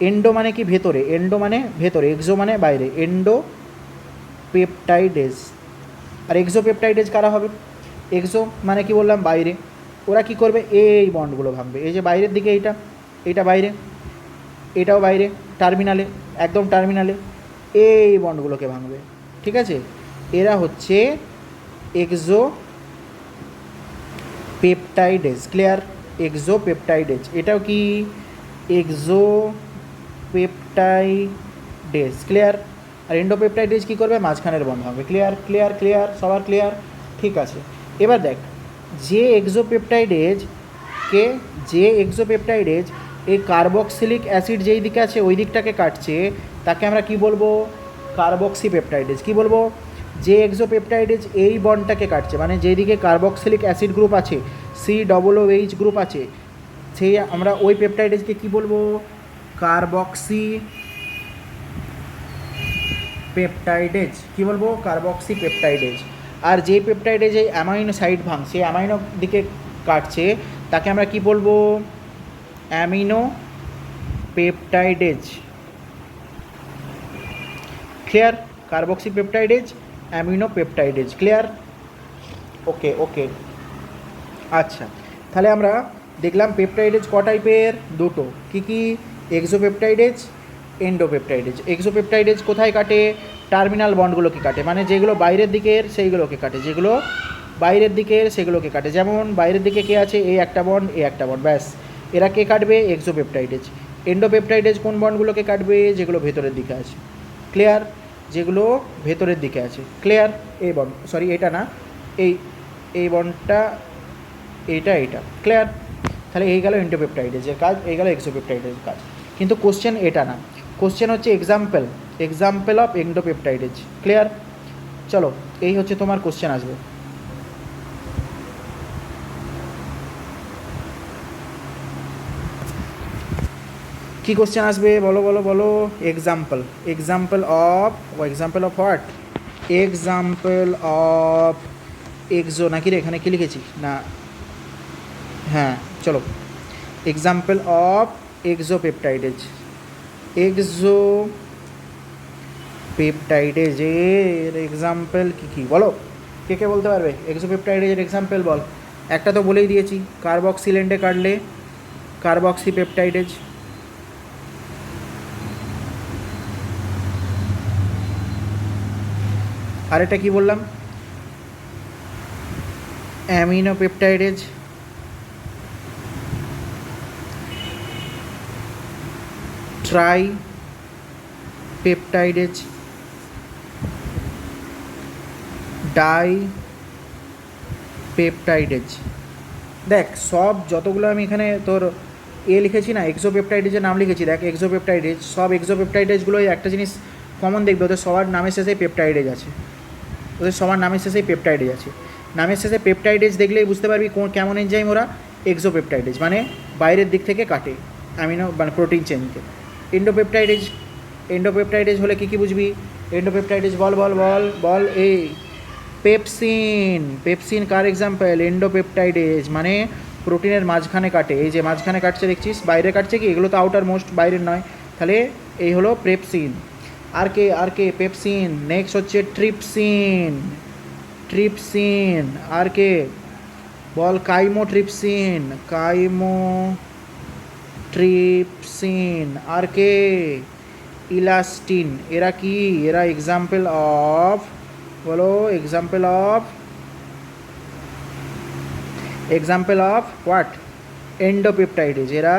এন্ডো মানে কি? ভেতরে, এন্ডো মানে ভেতরে, এক্সো মানে বাইরে, এন্ডো পেপটাইডেজ। আর এক্সোপেপটাইডেজ কারা হবে? এক্সো মানে কি বললাম? বাইরে। ওরা কি করবে? এই বন্ডগুলো ভাঙবে। এই যে বাইরের দিকে এইটা বাইরে, এটাও বাইরে, টার্মিনালে, একদম টার্মিনালে এই বন্ডগুলোকে ভাঙবে। ঠিক আছে, এরা হচ্ছে exo peptidase. Clear? Exo peptidase. এটাও কি? Exo peptidase. ক্লিয়ার? আর এন্ডোপেপটাইডেজ কী করবে? মাঝখানের বন্ধ হবে। ক্লিয়ার? সবার ক্লিয়ার? ঠিক আছে। এবার দেখ, যে এক্সোপেপটাইডেজ এই কার্বক্সিলিক অ্যাসিড যেই দিকে আছে ওই দিকটাকে কাটছে, তাকে আমরা কি বলবো? Carboxy peptidase. কী বলবো? যে এক্সোপেপটাইডেজ এই বন্ডটাকে কাটছে, মানে যেদিকে কার্বক্সিলিক অ্যাসিড গ্রুপ আছে, COOH গ্রুপ আছে, সেই আমরা ওই পেপটাইডেজকে কী বলবো? Carboxy peptidase. কী বলবো? Carboxy peptidase. আর যে পেপটাইডেজ এই অ্যামাইনো সাইড ভাঙছে, অ্যামাইনো দিকে কাটছে, তাকে আমরা কি বলবো? Amino peptidase. Clear? Carboxy peptidase, amino peptidase. Clear? Okay. আচ্ছা, তাহলে আমরা দেখলাম পেপটাইডেজ ক টাইপের? দুটো। কি? এক্সোপেপটাইডেজ, এন্ডোপেপটাইডেজ। এক্সোপেপটাইডেজ কোথায় কাটে? টার্মিনাল বন্ডগুলোকে কাটে, মানে যেগুলো বাইরের দিকের সেইগুলোকে কাটে, সেগুলোকে কাটে। যেমন বাইরের দিকে কে আছে? এই একটা বন্ড, এই একটা বন্ড, ব্যাস। এরা কে কাটবে? এক্সোপেপটাইডেজ। এন্ডোপেপটাইডেজ কোন বন্ডগুলোকে কাটবে? যেগুলো ভেতরের দিকে আছে। ক্লিয়ার? যেগুলো ভেতরের দিকে আছে। ক্লিয়ার? এই বন্ড, সরি এটা না, এই বন্ডটা, এইটা। ক্লিয়ার? তাহলে এই গেল এন্ডোপেপটাইডেজের কাজ, এই গেল এক্সোপেপটাইডেজের কাজ। কিন্তু কোশ্চেন এটা না, কোশ্চেন হচ্ছে এক্সাম্পল অফ এন্ডোপেপটাইডেজ। ক্লিয়ার? চলো, এই হচ্ছে তোমার কোশ্চেন আসবে। কি কোশ্চেন আসবে? বলো। Example of what? Example of exo নাকি রে? এখানে কি লিখেছি না? হ্যাঁ, চলো, এক্সাম্পল অফ এক্সোপেপটাইডেজের এক্সাম্পল কী বলো? কে বলতে পারবে? এক্সোপেপটাইডেজের এক্সাম্পল বল। একটা তো বলেই দিয়েছি, কার্বক্সিল এন্ডে কাটলে কার্বক্সিপেপটাইডেজ, আরেকটা কি বললাম, অ্যামিনোপেপটাইডেজ, ট্রাইপেপটাইডেজ, ডাইপেপটাইডেজ। দেখ সব যতগুলো আমি এখানে তোর লিখেছি না, এক্সোপেপটাইডেজের নাম লিখেছি, দেখ এক্সোপেপটাইডেজ, সব এক্সোপেপটাইডেজগুলোই একটা জিনিস কমন দেখবে, ওদের সবার নামের শেষে পেপটাইডেজ আছে, ওদের সবার নামের শেষে পেপটাইডেজ আছে। নামের শেষে পেপটাইডেজ দেখলেই বুঝতে পারবি কেমন এনজাইম ওরা, এক্সোপেপটাইডেজ, মানে বাইরের দিক থেকে কাটে অ্যামিনো মানে প্রোটিন চেনকে। এন্ডোপেপটাইডেজ হলে কী কী বুঝবি, এন্ডোপেপটাইডেজ বল বল বল বল, এই পেপসিন কার এক্সাম্পল, এন্ডোপেপটাইডেজ, মানে প্রোটিনের মাঝখানে কাটে, এই যে মাঝখানে কাটছে দেখছিস, বাইরে কাটছে কি, এগুলো তো আউটার মোস্ট, বাইরের নয়, তাহলে এই হলো পেপসিন। আর কে পেপসিন। নেক্সট হচ্ছে ট্রিপসিন, আর কে বল, কাইমোট্রিপসিন, আর কে ইলাস্টিন। এরা কি, এরা এক্সাম্পল অফ, বলো এক্সাম্পল অফ হোয়াট, এন্ডোপেপটাইডেজ। এরা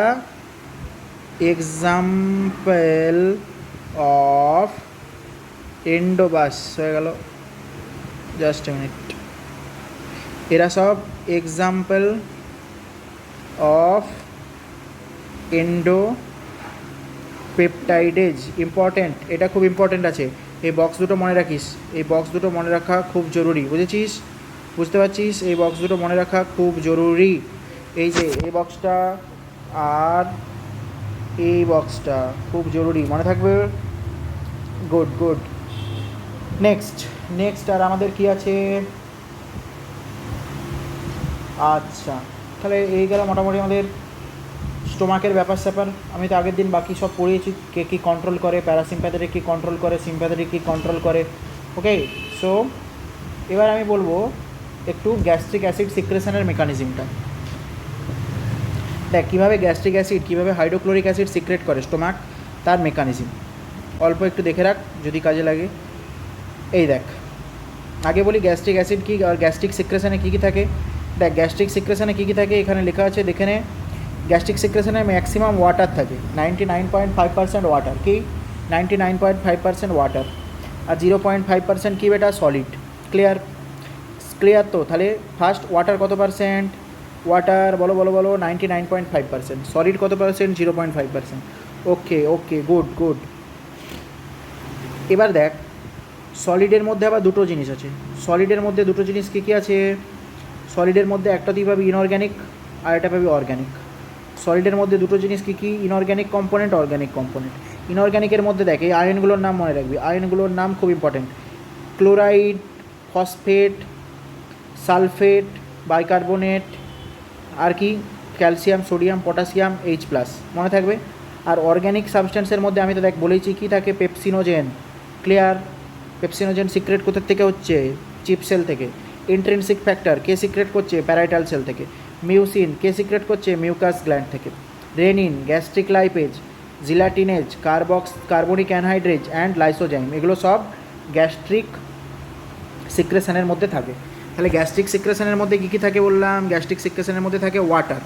এক্সাম্পল অফ এন্ডোবাস হয়ে গেল, জাস্ট এ মিনিট, এরা সব এক্সাম্পল অফ এন্ডোপেপটাইডেজ। ইম্পর্টেন্ট, এটা খুব ইম্পর্টেন্ট আছে, এই বক্স দুটো মনে রাখিস, এই বক্স দুটো মনে রাখা খুব জরুরি, বুঝেছিস, বুঝতে পারছিস, এই বক্স দুটো মনে রাখা খুব জরুরি। এই যে এই বক্সটা আর এই বক্সটা খুব জরুরি, মনে থাকবে, গুড। নেক্সট আর আমাদের কি আছে, আচ্ছা তাহলে এই গেল মোটামুটি আমাদের স্টোমাকের ব্যাপার স্যাপার। আমি তো আগের দিন বাকি সব পড়িয়েছি, কে কী কন্ট্রোল করে, প্যারাসিম্প্যাথেটিক কী কন্ট্রোল করে, সিম্প্যাথেটিক কী কন্ট্রোল করে। ওকে, সো এবার আমি বলবো একটু গ্যাস্ট্রিক অ্যাসিড সিক্রেশনের মেকানিজমটা। দেখ কীভাবে গ্যাস্ট্রিক অ্যাসিড, কীভাবে হাইড্রোক্লোরিক অ্যাসিড সিক্রেট করে স্টোমাক, তার মেকানিজম অল্প একটু দেখে রাখ, যদি কাজে লাগে। এই দেখ, আগে বলি গ্যাস্ট্রিক অ্যাসিড কী আর গ্যাস্ট্রিক সিক্রেশনে কী কী থাকে। দেখ গ্যাস্ট্রিক সিক্রেশনে কী কী থাকে এখানে লেখা আছে, দেখে নে। গ্যাস্ট্রিক সিক্রেশনে ম্যাক্সিমাম ওয়াটার থাকে, 99.5% ওয়াটার, কি 99.5% ওয়াটার, আর 0.5% কি বেটা, সলিড। ক্লিয়ার তো, তাহলে ফার্স্ট ওয়াটার কত পার্সেন্ট, ওয়াটার বলো 99.5%, সলিড কত পার্সেন্ট, 0.5%। Okay good. এবার দেখ সলিডের মধ্যে আবার দুটো জিনিস আছে, সলিডের মধ্যে দুটো জিনিস কী কী আছে, সলিডের মধ্যে একটা তুই পাবি ইনঅর্গ্যানিক, আর একটা পাবি অর্গ্যানিক। সলিডের মধ্যে দুটো জিনিস কী কী, ইনঅর্গ্যানিক কম্পোনেন্ট, অর্গ্যানিক কম্পোনেন্ট। ইনঅর্গ্যানিকের মধ্যে দেখ এই আয়নগুলোর নাম মনে রাখবি, আয়নগুলোর নাম খুব important, chloride, phosphate, sulphate, bicarbonate, আর কি ক্যালসিয়াম, সোডিয়াম, পটাশিয়াম, H+, মনে থাকবে। আর অর্গ্যানিক সাবস্টেন্সের মধ্যে আমি তো দেখ বলেছি কী থাকে, পেপসিনোজেন। ক্লিয়ার, পেপসিনোজেন সিক্রেট কোথা থেকে হচ্ছে, চিপ সেল থেকে। ইন্ট্রিনসিক ফ্যাক্টর কে সিক্রেট করছে, প্যারাইটাল সেল থেকে। মিউসিন কে সিক্রেট করছে, মিউকাস গ্ল্যান্ড থেকে। Rennin, gastric lipase, gelatinase, carbonic anhydrase and lysozyme, এগুলো সব গ্যাস্ট্রিক সিক্রেশনের মধ্যে থাকে। তাহলে গ্যাস্ট্রিক সিক্রেশনের মধ্যে কী কী থাকে বললাম, গ্যাস্ট্রিক সিক্রেশনের মধ্যে থাকে ওয়াটার,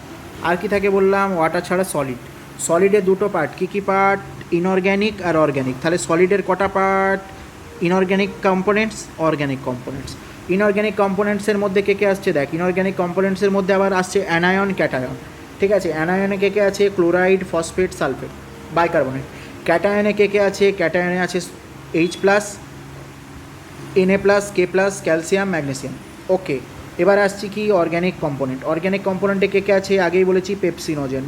আর কি থাকে বললাম, ওয়াটার ছাড়া সলিড। সলিডের দুটো পার্ট, কী কী পার্ট, ইনঅর্গ্যানিক আর অর্গ্যানিক। তাহলে সলিডের কটা part, inorganic components, organic components. Inorganic কম্পোনেন্টসের মধ্যে কে কে আসছে, দেখ ইনঅর্গ্যানিক কম্পোনেন্টসের মধ্যে আবার আসছে অ্যানায়ন, ক্যাটায়ন, ঠিক আছে। অ্যানায়নে কে কে আছে, ক্লোরাইড, ফসফেট, সালফেট, বাইকার্বনেট। ক্যাটায়নে কে কে আছে, ক্যাটায়নে আছে H+, Na+, K+, calcium, magnesium. Okay, এবার আসছি কি অর্গ্যানিক কম্পোনেন্ট। অর্গ্যানিক কম্পোনেন্টে কে কে আছে, আগেই বলেছি পেপসিনোজেন,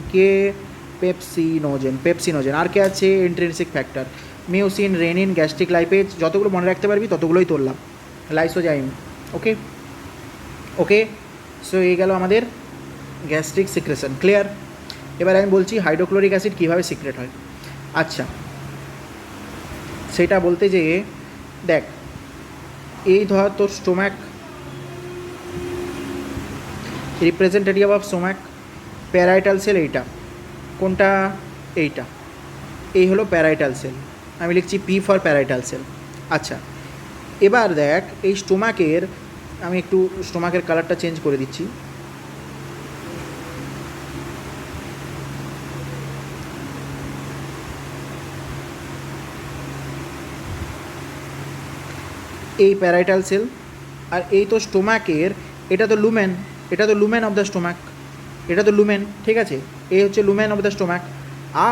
পেপসিনোজেন। আর কে আছে, intrinsic factor, mucin, rennin, gastric lipase, যতগুলো মনে রাখতে পারবি ততগুলোই তুললাম, লাইসোজাইম। ওকে, সো এই গেল আমাদের গ্যাস্ট্রিক সিক্রেশন। ক্লিয়ার। এবার আমি বলছি হাইড্রোক্লোরিক অ্যাসিড কীভাবে সিক্রেট হয়। আচ্ছা, সেটা বলতে যেয়ে দেখ, এই ধর তোর stomach, representative of stomach, parietal sell এইটা, কোনটা? এইটা, এই হলো প্যারাইটাল সেল, আমি লিখছি পি ফর প্যারাইটাল সেল। আচ্ছা, এবার দেখ এই স্টোমাকের, আমি একটু স্টোমাকের কালারটা চেঞ্জ করে দিচ্ছি। এই প্যারাইটাল সেল, আর এই তো স্টোমাকের, এটা তো লুমেন, এটা তো লুমেন অফ দ্য স্টোমাক, এটা তো লুমেন, ঠিক আছে, এই হচ্ছে লুমেন অফ দ্য স্টোমাক।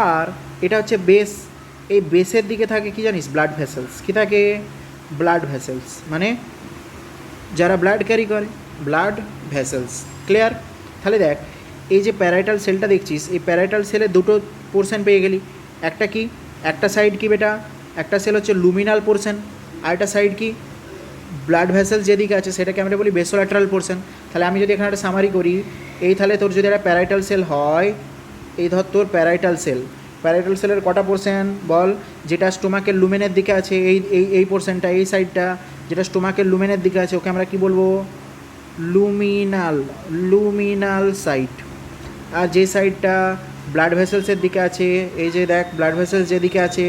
আর এটা হচ্ছে বেস, এই বেসের দিকে থাকে কি জানিস? Blood vessels. কী থাকে? ব্লাড ভেসেলস, মানে যারা ব্লাড ক্যারি করে, ব্লাড ভেসেলস। ক্লিয়ার? তাহলে দেখ এই যে প্যারাইটাল সেলটা দেখছিস, এই প্যারাইটাল সেলে দুটো পোর্শন পেয়ে গেলি। একটা কি? একটা সাইড কি বেটা? একটা সেল হচ্ছে লুমিনাল পোর্শন, আর একটা সাইড কি? ব্লাড ভেসেল যেদিকে আছে সেটাকে আমরা বলি বেসোল্যাটারাল পোর্শন। তাহলে আমি যদি এখানে একটা সামারি করি, এই তাহলে তোর যদি একটা প্যারাইটাল সেল হয়, এই ধর তোর প্যারাইটাল সেল, প্যারাইটাল সেলের কটা পোর্শন বল? যেটা স্টোমাকের লুমেনের দিকে আছে, এই এই এই পোর্শনটা, এই সাইডটা যেটা স্টোমাকের লুমেনের দিকে আছে, ওকে আমরা কী বলবো? Luminal, luminal side. আর যে সাইডটা ব্লাড ভেসেলসের দিকে আছে, এই যে দেখ ব্লাড ভেসেলস যেদিকে আছে,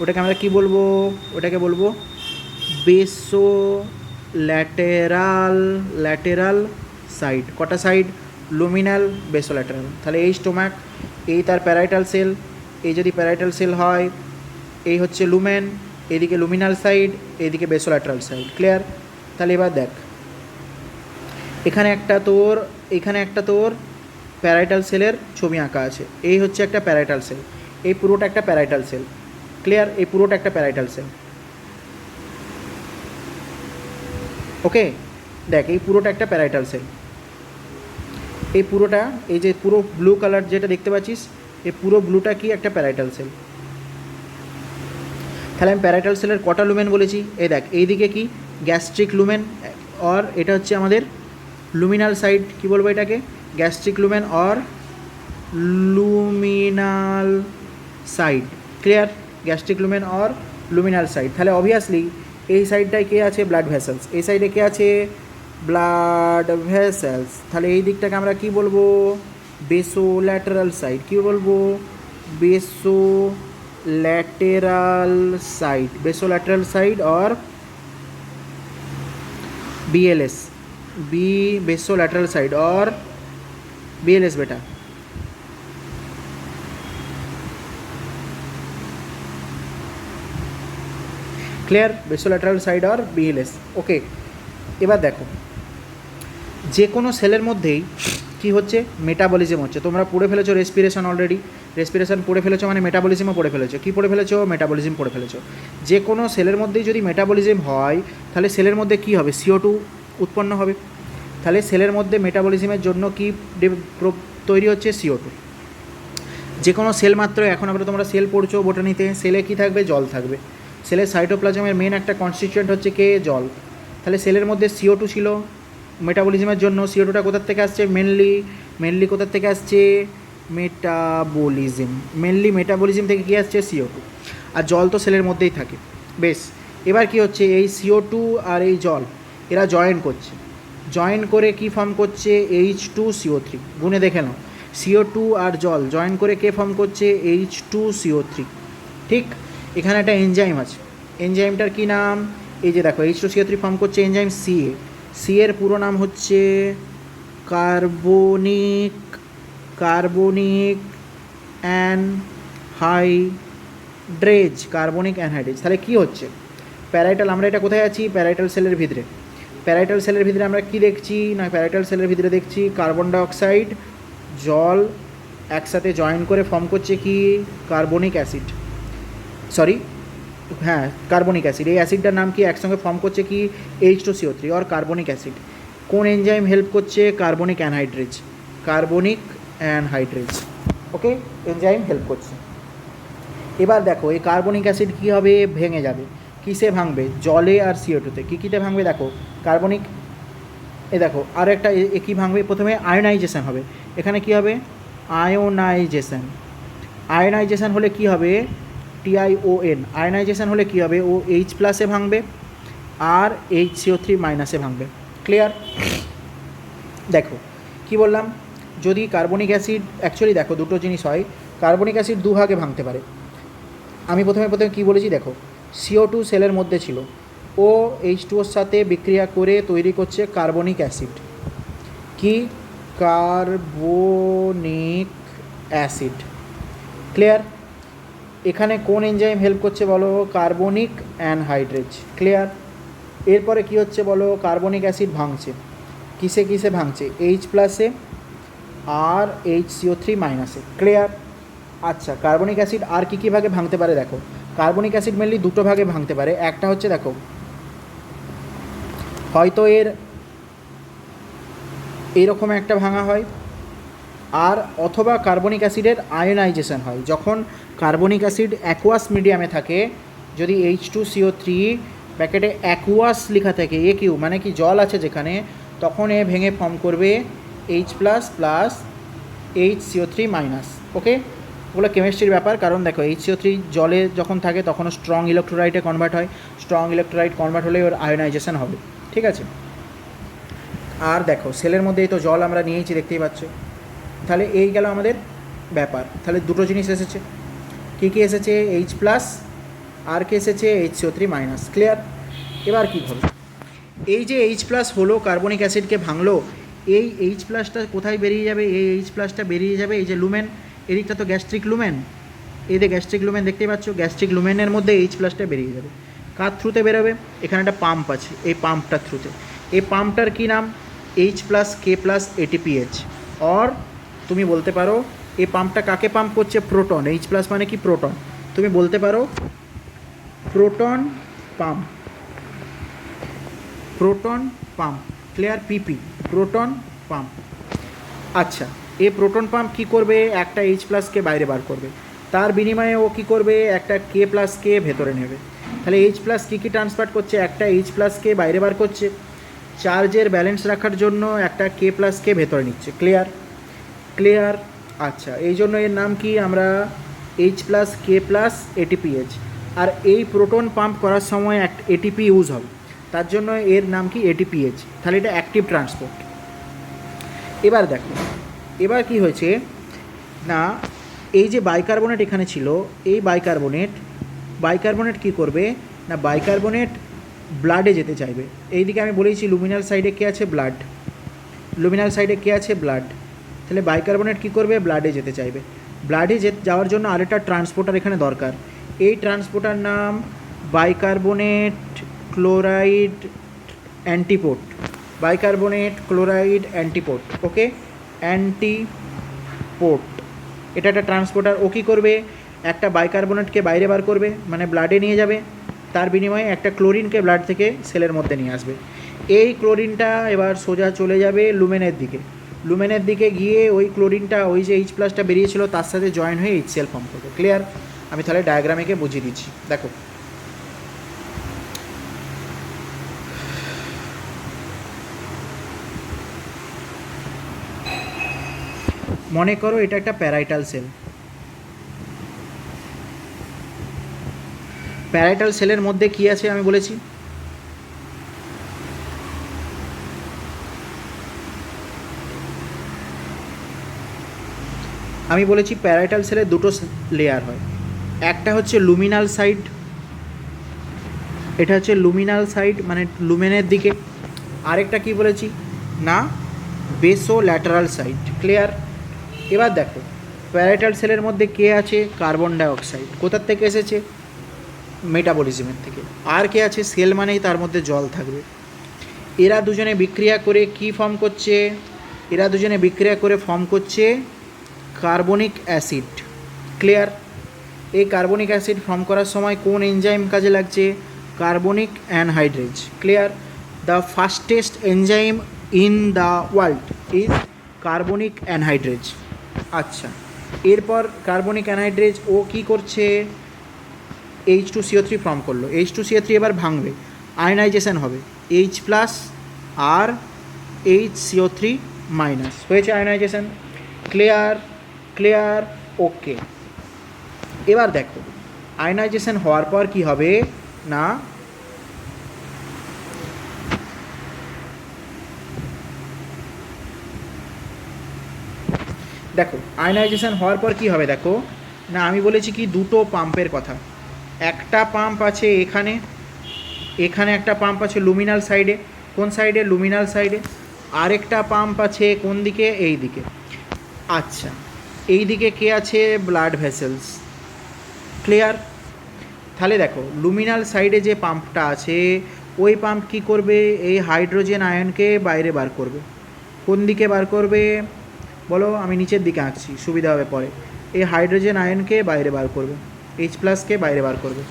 ওটাকে আমরা কী বলবো? ওটাকে বলবো বেসো ল্যাটেরাল, ল্যাটেরাল সাইড। কটা সাইড? লুমিনাল, বেসোল্যাটেরাল। তাহলে এই স্টোমাক, এই তার প্যারাইটাল সেল, এই যদি প্যারাইটাল সেল হয়, এই হচ্ছে লুমেন, এদিকে লুমিনাল সাইড, এদিকে বেসোল্যাটেরাল সাইড। ক্লিয়ার? তাহলে এবার দেখ এখানে একটা তোর প্যারাইটাল সেলের ছবি আঁকা আছে, এই হচ্ছে একটা প্যারাইটাল সেল, এই পুরোটা একটা প্যারাইটাল সেল। ক্লিয়ার? এই পুরোটা একটা প্যারাইটাল সেল। ওকে, দেখ এই পুরোটা একটা প্যারাইটাল সেল, এই পুরোটা, এই যে পুরো ব্লু কালার যেটা দেখতে পাচ্ছিস, এই পুরো ব্লুটা কি? একটা প্যারাইটাল সেল। তাহলে আমি প্যারাইটাল সেলের কটা লুমেন বলেছি? এই দেখ এইদিকে কি? গ্যাস্ট্রিক লুমেন, অর এটা হচ্ছে আমাদের লুমিনাল সাইড, কি বলবো এটাকে? Gastric lumen or luminal side. Clear? Gastric lumen or luminal side. তাহলে অবভিয়াসলি এই সাইডটায় কে আছে? Blood vessels. এই সাইডে কে আছে? Blood vessels. তাহলে এই দিকটাকে আমরা কি বলবো? Basolateral side. কি বলবো? Basolateral side, basolateral side or BLS, B basolateral side और BLS बेटा। ক্লিয়ার? বেসোল্যাটারাল সাইড আর BLS। ওকে, এবার দেখো যে কোনো সেলের মধ্যেই কি হচ্ছে? মেটাবলিজম হচ্ছে। তোমরা পড়ে ফেলেছো রেসপিরেশন অলরেডি, রেসপিরেশন পড়ে ফেলেছো মানে মেটাবলিজমও পড়ে ফেলেছো। কী পড়ে ফেলেছো? মেটাবলিজম পড়ে ফেলেছো। যে কোনো সেলের মধ্যেই যদি মেটাবলিজম হয়, তাহলে সেলের মধ্যে কী হবে? CO2 উৎপন্ন হবে। তাহলে সেলের মধ্যে মেটাবলিজমের জন্য কি তৈরি হচ্ছে? CO2। যে কোনো সেল মাত্র, এখন আমরা তোমরা সেল পড়ছো বোটানিতে, সেলে কি থাকবে? জল থাকবে। সেলের সাইটোপ্লাজমের মেন একটা কনস্টিটিউয়েন্ট হচ্ছে কে? জল। তাহলে সেলের মধ্যে CO2 ছিল মেটাবলিজমের জন্য। CO2টা কোথার থেকে আসছে? মেনলি কোথার থেকে আসছে? মেটাবলিজম। মেনলি মেটাবলিজম থেকে কী আসছে? CO2। আর জল তো সেলের মধ্যেই থাকে। বেশ, এবার কি হচ্ছে? এই CO2 আর এই জল এরা জয়েন করছে, জয়েন করে কি ফর্ম করছে? H2CO3। গুণে দেখে নাও, CO2 আর জল জয়েন করে কে ফর্ম করছে? H2CO3। ঠিক, এখানে একটা এনজাইম আছে, এনজাইমটার কি নাম? এই যে দেখো H2CO3 ফর্ম করছে এনজাইম CA। সি এর পুরো নাম হচ্ছে কার্বনিক অ্যানহাইড্রেজ, কার্বনিক অ্যানহাইড্রেজ। তাহলে কী হচ্ছে? প্যারাইটাল, আমরা এটা কোথায় আছি? প্যারাইটাল সেলের ভিতরে। প্যারাইটাল সেলের ভিতরে আমরা কি দেখছি? না, প্যারাইটাল সেলের ভিতরে দেখছি কার্বন ডাইঅক্সাইড, জল একসাথে জয়েন করে ফর্ম করছে কি? Carbonic acid. সরি, হ্যাঁ, কার্বনিক অ্যাসিড। এই অ্যাসিডটার নাম কি? একসঙ্গে ফর্ম করছে কি? H2CO3 আর কার্বনিক অ্যাসিড। কোন এনজাইম হেল্প করছে? Carbonic anhydrase, carbonic anhydrase. Okay, enzyme help করছে। এবার দেখো এই কার্বনিক অ্যাসিড কী হবে? ভেঙে যাবে। কিসে ভাঙবে? জলে আর CO2তে। কীতে ভাঙবে? দেখো কার্বনিক, এ দেখো আর একটা কী ভাঙবে? প্রথমে আয়োনাইজেশন হবে। এখানে কি হবে? আয়োনাইজেশন। আয়োনাইজেশন হলে কি হবে? TiON। আয়োনাইজেশন হলে কি হবে? ও H+ ভাঙবে আর HCO3- ভাঙবে। ক্লিয়ার? দেখো কি বললাম, যদি কার্বনিক অ্যাসিড, অ্যাকচুয়ালি দেখো দুটো জিনিস হয়, কার্বনিক অ্যাসিড দুভাগে ভাঙতে পারে। আমি প্রথমে কী বলেছি দেখো, CO2 সেলের মধ্যে ছিল, ও H2ওর সাথে বিক্রিয়া করে তৈরি করছে কার্বনিক অ্যাসিড। কি? Carbonic acid. ক্লিয়ার? এখানে কোন এনজাইম হেল্প করছে বলো? Carbonic anhydrase. ক্লিয়ার? এরপরে কি হচ্ছে বলো? কার্বনিক অ্যাসিড ভাঙছে। কিসে কিসে ভাঙছে? H+এ আর HCO3-এ। ক্লিয়ার? আচ্ছা, কার্বনিক অ্যাসিড আর কী ভাগে ভাঙতে পারে দেখো। কার্বনিক অ্যাসিড মেনলি দুটো ভাগে ভাঙতে পারে। একটা হচ্ছে দেখো, হয়তো এইরকম একটা ভাঙা হয়, আর অথবা কার্বনিক অ্যাসিডের আয়োনাইজেশন হয়। যখন কার্বনিক অ্যাসিড অ্যাকুয়াস মিডিয়ামে থাকে, যদি H2CO3 প্যাকেটে অ্যাকুয়াস লেখা থাকে, AQ মানে কি জল আছে যেখানে, তখন এ ভেঙে ফর্ম করবে H+ প্লাস HCO3-। ওকে, ওগুলো কেমিস্ট্রির ব্যাপার। কারণ দেখো, HCO3 জলে যখন থাকে তখনও স্ট্রং ইলেকট্রোলাইটে কনভার্ট হয়। স্ট্রং ইলেকট্রোলাইট কনভার্ট হলে ওর আয়োনাইজেশন হবে। ঠিক আছে? আর দেখো, সেলের মধ্যে এই তো জল আমরা নিয়েছি, দেখতেই পাচ্ছ। তাহলে এই গেল আমাদের ব্যাপার। তাহলে দুটো জিনিস এসেছে। কী কী এসেছে? H+, আর কি এসেছে? HCO3-। ক্লিয়ার? এবার কী হবে? এই যে H+ হলো, কার্বনিক অ্যাসিডকে ভাঙলো, এই H+টা কোথায় বেরিয়ে যাবে? এই H+টা বেরিয়ে যাবে এই যে লুমেন, এদিকটা তো গ্যাস্ট্রিক লুমেন, এই যে গ্যাস্ট্রিক লুমেন দেখতেই পাচ্ছ, গ্যাস্ট্রিক লুমেনের মধ্যে H+টা বেরিয়ে যাবে। কার থ্রুতে বেরোবে? এখানে একটা পাম্প আছে, এই পাম্পটার থ্রুতে। এই পাম্পটার কী নাম? H+K+ATPH। অর তুমি বলতে পারো এই পাম্পটা কাকে পাম্প করছে? প্রোটন। H+ মানে কি? প্রোটন। তুমি বলতে পারো proton pump. Proton pump. Clear? PP, proton pump. আচ্ছা, এই প্রোটন পাম্প কী করবে? একটা H+কে বাইরে বার করবে, তার বিনিময়ে ও কী করবে? একটা K+কে ভেতরে নেবে। তাহলে H+ কী ট্রান্সফার করছে? একটা H+কে বাইরে বার করছে, চার্জের ব্যালেন্স রাখার জন্য একটা K+কে ভেতরে নিচ্ছে। ক্লিয়ার? ক্লিয়ার? আচ্ছা, এই জন্য এর নাম কি? আমরা H+K+ATPH। আর এই প্রোটন পাম্প করার সময় একটা ATP ইউজ হবে, তার জন্য এর নাম কি? ATPH। তাহলে এটা অ্যাক্টিভ ট্রান্সপোর্ট। এবার দেখো, এবার কি হয়েছে না, এই যে বাইকার্বনেট এখানে ছিল, এই বাইকার্বনেট কী করবে না, বাইকার্বনেট ব্লাডে যেতে চাইবে। এইদিকে আমি বলেছি লুমিনাল সাইডে কে আছে? ব্লাড। লুমিনাল সাইডে কে আছে? ব্লাড। তাহলে বাইকার্বনেট কী করবে? ব্লাডে যেতে চাইবে। ব্লাডে যাওয়ার জন্য আরেকটা ট্রান্সপোর্টার এখানে দরকার। এই ট্রান্সপোর্টার নাম bicarbonate chloride antiport. Bicarbonate chloride antiport. Okay, antiport, এটা একটা ট্রান্সপোর্টার। ও কী করবে? একটা বাইকার্বনেটকে বাইরে বার করবে, মানে ব্লাডে নিয়ে যাবে, তার বিনিময়ে একটা ক্লোরিনকে ব্লাড থেকে সেলের মধ্যে নিয়ে আসবে। এই ক্লোরিনটা এবার সোজা চলে যাবে লুমেনের দিকে। লুমেনের দিকে গিয়ে ওই ক্লোরিনটা, ওই যে H+টা বেরিয়েছিল তার সাথে জয়েন হয়ে HCl ফর্ম করবে। ক্লিয়ার? আমি তাহলে ডায়াগ্রামেকে বুঝিয়ে দিচ্ছি। দেখো, মনে করো এটা একটা প্যারাইটাল সেল। প্যারাইটাল সেলের মধ্যে কি আছে আমি বলেছি? আমি বলেছি প্যারাইটাল সেলের দুটো লেয়ার হয়। একটা হচ্ছে লুমিনাল সাইড, এটা হচ্ছে লুমিনাল সাইড মানে লুমেনের দিকে। আরেকটা কি বলেছি না, বেসো ল্যাটারাল সাইড। ক্লিয়ার? এবার দেখো, প্যারাইটাল সেলের মধ্যে কে আছে? Carbon dioxide. কোথার থেকে এসেছে? মেটাবলিজমের থেকে। আর কে আছে? সেল মানেই তার মধ্যে জল থাকবে। এরা দুজনে বিক্রিয়া করে কি ফর্ম করছে? এরা দুজনে বিক্রিয়া করে ফর্ম করছে কার্বনিক অ্যাসিড। ক্লিয়ার? এই কার্বনিক অ্যাসিড ফর্ম করার সময় কোন এনজাইম কাজে লাগছে? Carbonic anhydrase. Clear? The fastest enzyme in the world is carbonic anhydrase. আচ্ছা, এরপর কার্বনিক অ্যানহাইড্রেজ ও কী করছে? H2CO3 ফর্ম করলো। H2CO3 এবার ভাঙবে, আয়নাইজেশন হবে, H+ আর HCO3- হয়েছে আয়নাইজেশন। ক্লিয়ার? ক্লিয়ার? ওকে। এবার দেখো, আয়নাইজেশন হওয়ার পর কি হবে না, দেখো আয়নাইজেশন হওয়ার পর কি হবে দেখো না, আমি বলেছি কি দুটো পাম্পের কথা। একটা পাম্প আছে এখানে, এখানে একটা পাম্প আছে লুমিনাল সাইডে। কোন সাইডে? লুমিনাল সাইডে। আরেকটা পাম্প আছে কোন দিকে? এই দিকে। আচ্ছা, এই দিকে কে আছে? Blood vessels. ক্লিয়ার? তাহলে দেখো লুমিনাল সাইডে যে পাম্পটা আছে ওই পাম্প কি করবে? এই হাইড্রোজেন আয়নকে বাইরে বার করবে। কোন দিকে বার করবে বলো? আমি নিচের দিকে আঁকছি, সুবিধা হবে পরে। এই হাইড্রোজেন আয়নকে বাইরে বার করবে, এইচ প্লাসকে বাইরে বার করবে।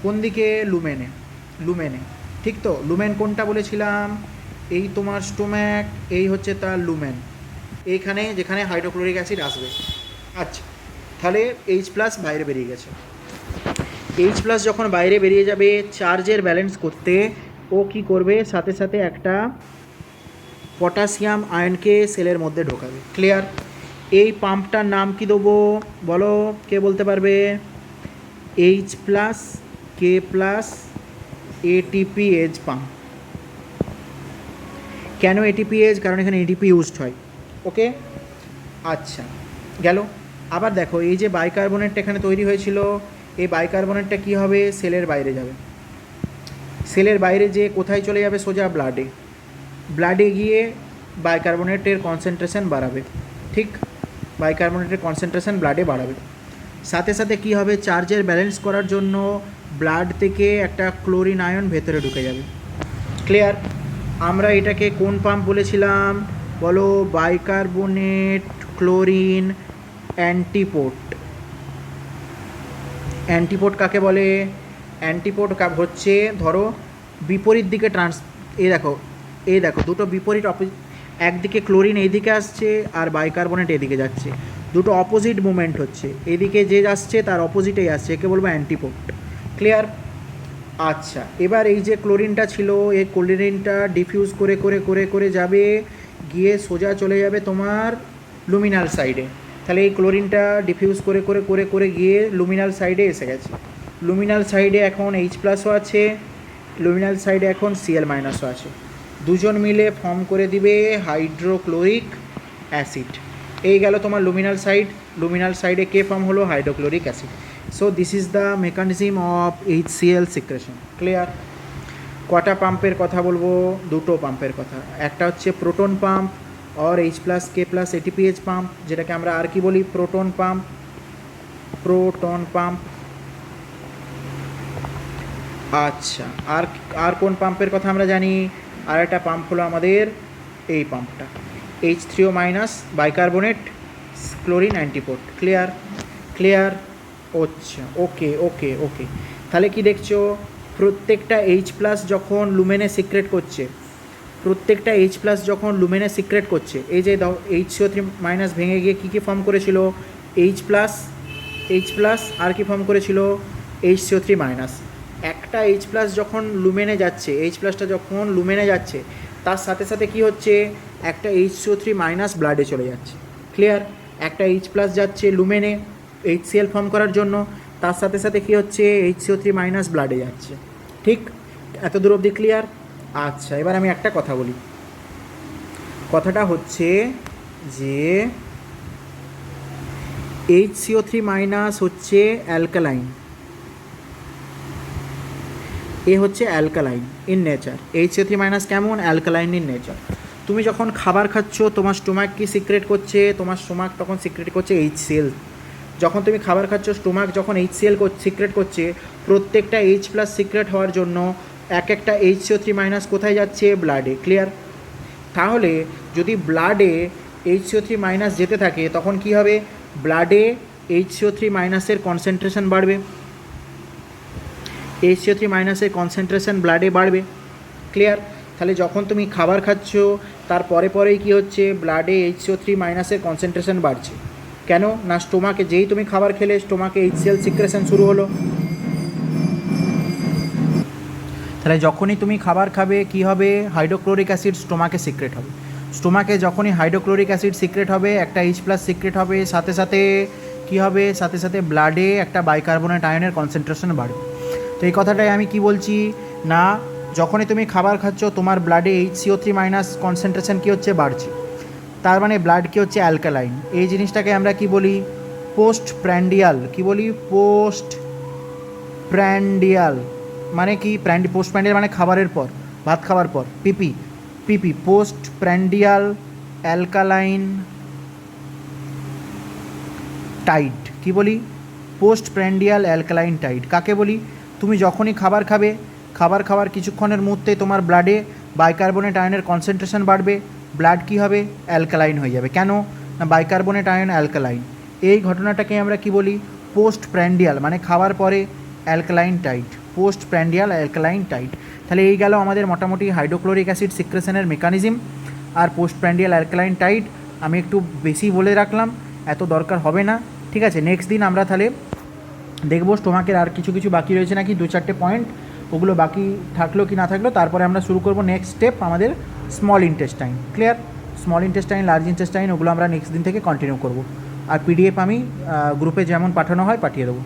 কোন দিকে? লুমেনে। লুমেনে, ঠিক তো? লুমেন কোনটা বলেছিলাম? এই তোমার স্টোম্যাক, এই হচ্ছে তার লুমেন, এইখানে যেখানে হাইড্রোক্লোরিক অ্যাসিড আসবে। আচ্ছা, তাহলে এইচ প্লাস বাইরে বেরিয়ে গেছে। এইচ প্লাস যখন বাইরে বেরিয়ে যাবে চার্জের ব্যালেন্স করতে ও কি করবে? সাথে সাথে একটা পটাশিয়াম আয়নকে সেলের মধ্যে ঢোকাবে। ক্লিয়ার? এই পাম্পটার নাম কি দেবো বলো? কে বলতে পারবে? H plus k plus ATP age pump. কেন এটিপি এজ? কারণ এখানে এটিপি ইউজড হয়। ওকে, আচ্ছা গেল। আবার দেখো এই যে বাইকার্বনেটটা এখানে তৈরি হয়েছিল, এই বাইকার্বনেটটা কী হবে? সেলের বাইরে যাবে। সেলের বাইরে যে কোথায় চলে যাবে? সোজা ব্লাডে। ব্লাডে গিয়ে বাইকার্বনেটের কনসেন্ট্রেশন বাড়াবে। ঠিক, বাইকার্বনেটের কনসেন্ট্রেশন ব্লাডে বাড়াবে। সাথে সাথে কি হবে? চার্জের ব্যালেন্স করার জন্য ব্লাড থেকে একটা ক্লোরিন আয়ন ভেতরে ঢুকে যাবে। ক্লিয়ার? আমরা এটাকে কোন পাম্প বলেছিলাম বলো? Bicarbonate chlorine অ্যান্টিপোট। অ্যান্টিপোট কাকে বলে? অ্যান্টিপোট হচ্ছে ধরো বিপরীত দিকে এই দেখো দুটো বিপরীত একদিকে ক্লোরিন এইদিকে আসছে আর বাইকার্বনেট এদিকে যাচ্ছে, দুটো অপোজিট মুভমেন্ট হচ্ছে, এদিকে যে আসছে তার অপোজিটেই আসছে, একে বলবো অ্যান্টিপোট। ক্লিয়ার? আচ্ছা, এবার এই যে ক্লোরিনটা ছিল এই ক্লোরিনটা ডিফিউজ করে করে করে করে যাবে, গিয়ে সোজা চলে যাবে তোমার লুমিনাল সাইডে। তাহলে এই ক্লোরিনটা ডিফিউজ করে করে করে করে গিয়ে লুমিনাল সাইডে এসে গেছে। লুমিনাল সাইডে এখন এইচ প্লাসও আছে, লুমিনাল সাইডে এখন সিএল মাইনাসও আছে। দুজন মিলে ফর্ম করে দিবে হাইড্রোক্লোরিক অ্যাসিড। এই গেল তোমার লুমিনাল সাইড। লুমিনাল সাইডে কে ফর্ম হলো? Hydrochloric acid. So this is the mechanism of HCl secretion. Clear? কটা পাম্পের কথা বলবো? দুটো পাম্পের কথা। একটা হচ্ছে প্রোটন পাম্প और H plus k plus ATPase pump, যেটাকে আমরা আর কি বলি? Proton pump. Proton pump. আচ্ছা, আর কোন পাম্পের কথা আমরা জানি? আর একটা পাম্প হলো আমাদের এই পাম্পটা, H3O minus bicarbonate chlorine antiport. Clear? Clear? আচ্ছা, ওকে ওকে ওকে। তাহলে কি দেখছো? প্রত্যেকটা এইচ প্লাস যখন লুমেনে সিক্রেট করছে, প্রত্যেকটা এইচ প্লাস যখন লুমেনে সিক্রেট করছে, এই যে HCO3 মাইনাস ভেঙে গিয়ে কী কী ফর্ম করেছিল? এইচ প্লাস আর কি ফর্ম করেছিল? HCO3 minus. একটা এইচ প্লাস যখন লুমেনে যাচ্ছে, এইচ প্লাসটা যখন লুমেনে যাচ্ছে তার সাথে সাথে কি হচ্ছে? একটা HCO3 মাইনাস ব্লাডে চলে যাচ্ছে। ক্লিয়ার? একটা এইচ প্লাস যাচ্ছে লুমেনে HCl ফর্ম করার জন্য, তার সাথে সাথে কী হচ্ছে? HCO3 মাইনাস ব্লাডে যাচ্ছে। ঠিক, এত দূর অবধি ক্লিয়ার? আচ্ছা, এবার আমি একটা কথা বলি। কথাটা হচ্ছে যে HCO3 মাইনাস হচ্ছে অ্যালকালাইন, এ হচ্ছে alkaline in nature. HCO3 minus কেমন? Alkaline in nature. তুমি যখন খাবার খাচ্ছ তোমার স্টোমাক কি সিক্রেট করছে? তোমার স্টোমাক তখন সিক্রেট করছে HCl। যখন তুমি খাবার খাচ্ছ স্টোমাক যখন HCl সিক্রেট করছে, প্রত্যেকটা H প্লাস সিক্রেট হওয়ার জন্য এক একটা HCO3 মাইনাস কোথায় যাচ্ছে? ব্লাডে। ক্লিয়ার? তাহলে যদি ব্লাডে HCO3 মাইনাস যেতে থাকে তখন কি হবে? ব্লাডে HCO3 মাইনাসের কনসেন্ট্রেশন বাড়বে, HCO3 মাইনাসের কনসেন্ট্রেশন ব্লাডে বাড়বে। ক্লিয়ার? তাহলে যখন তুমি খাবার খাচ্ছ তার পরে পরেই কী হচ্ছে? ব্লাডে HCO3 মাইনাসের কনসেন্ট্রেশন বাড়ছে। কেন না? স্টোমাকে যেই তুমি খাবার খেলে স্টোমাকে HCl সিক্রেশন শুরু হলো। তাহলে যখনই তুমি খাবার খাবে কি হবে? হাইড্রোক্লোরিক অ্যাসিড স্টোমাকে সিক্রেট হবে। স্টোমাকে যখনই হাইড্রোক্লোরিক অ্যাসিড সিক্রেট হবে একটা H প্লাস সিক্রেট হবে, সাথে সাথে কী হবে? সাথে সাথে ব্লাডে একটা বাইকার্বনেট আয়নের কনসেন্ট্রেশন বাড়বে। তো এই কথাটাই আমি কি বলছি না, যখনই তুমি খাবার খাচ্ছ তোমার ব্লাডে HCO3 মাইনাস কনসেন্ট্রেশন কী হচ্ছে? বাড়ছে। তার মানে ব্লাড কি হচ্ছে অ্যালকালাইন। এই জিনিসটাকে আমরা কি বলি পোস্ট প্র্যান্ডিয়াল। কি বলি পোস্ট প্র্যান্ডিয়াল মানে কি পোস্ট প্র্যান্ডিয়াল মানে খাবারের পর, ভাত খাওয়ার পর, পিপি পিপি পোস্ট প্র্যান্ডিয়াল অ্যালকালাইন টাইড। কি বলি পোস্ট প্র্যান্ডিয়াল অ্যালকালাইন টাইড কাকে বলি? তুমি যখনই খাবার খাবে, খাবার খাওয়ার কিছুক্ষণের মধ্যে তোমার ব্লাডে বাইকার্বনেট আয়নের কনসেন্ট্রেশন বাড়বে, ব্লাড কী হবে অ্যালকালাইন হয়ে যাবে। কেন না বাইকার্বনেট আয়ন অ্যালকালাইন। এই ঘটনাটাকে আমরা কি বলি পোস্ট প্র্যান্ডিয়াল মানে খাওয়ার পরে alkaline tide, post prandial alkaline tide. তাহলে এই গেল আমাদের মোটামুটি হাইড্রোক্লোরিক অ্যাসিড সিক্রেশনের মেকানিজম আর পোস্ট প্র্যান্ডিয়াল অ্যালকালাইন টাইড। আমি একটু বেশি বলে রাখলাম, এত দরকার হবে না, ঠিক আছে। নেক্সট দিন আমরা তাহলে দেখবো স্টোমাকের আর কিছু কিছু বাকি রয়েছে নাকি, 2-4টে পয়েন্ট, ওগুলো বাকি থাকলো কি না থাকলো। তারপরে আমরা শুরু করবো নেক্সট স্টেপ আমাদের small intestine. Clear? Small intestine, large intestine ওগুলো আমরা নেক্সট দিন থেকে কন্টিনিউ করবো। আর পিডিএফ আমি গ্রুপে যেমন পাঠানো হয় পাঠিয়ে দেবো।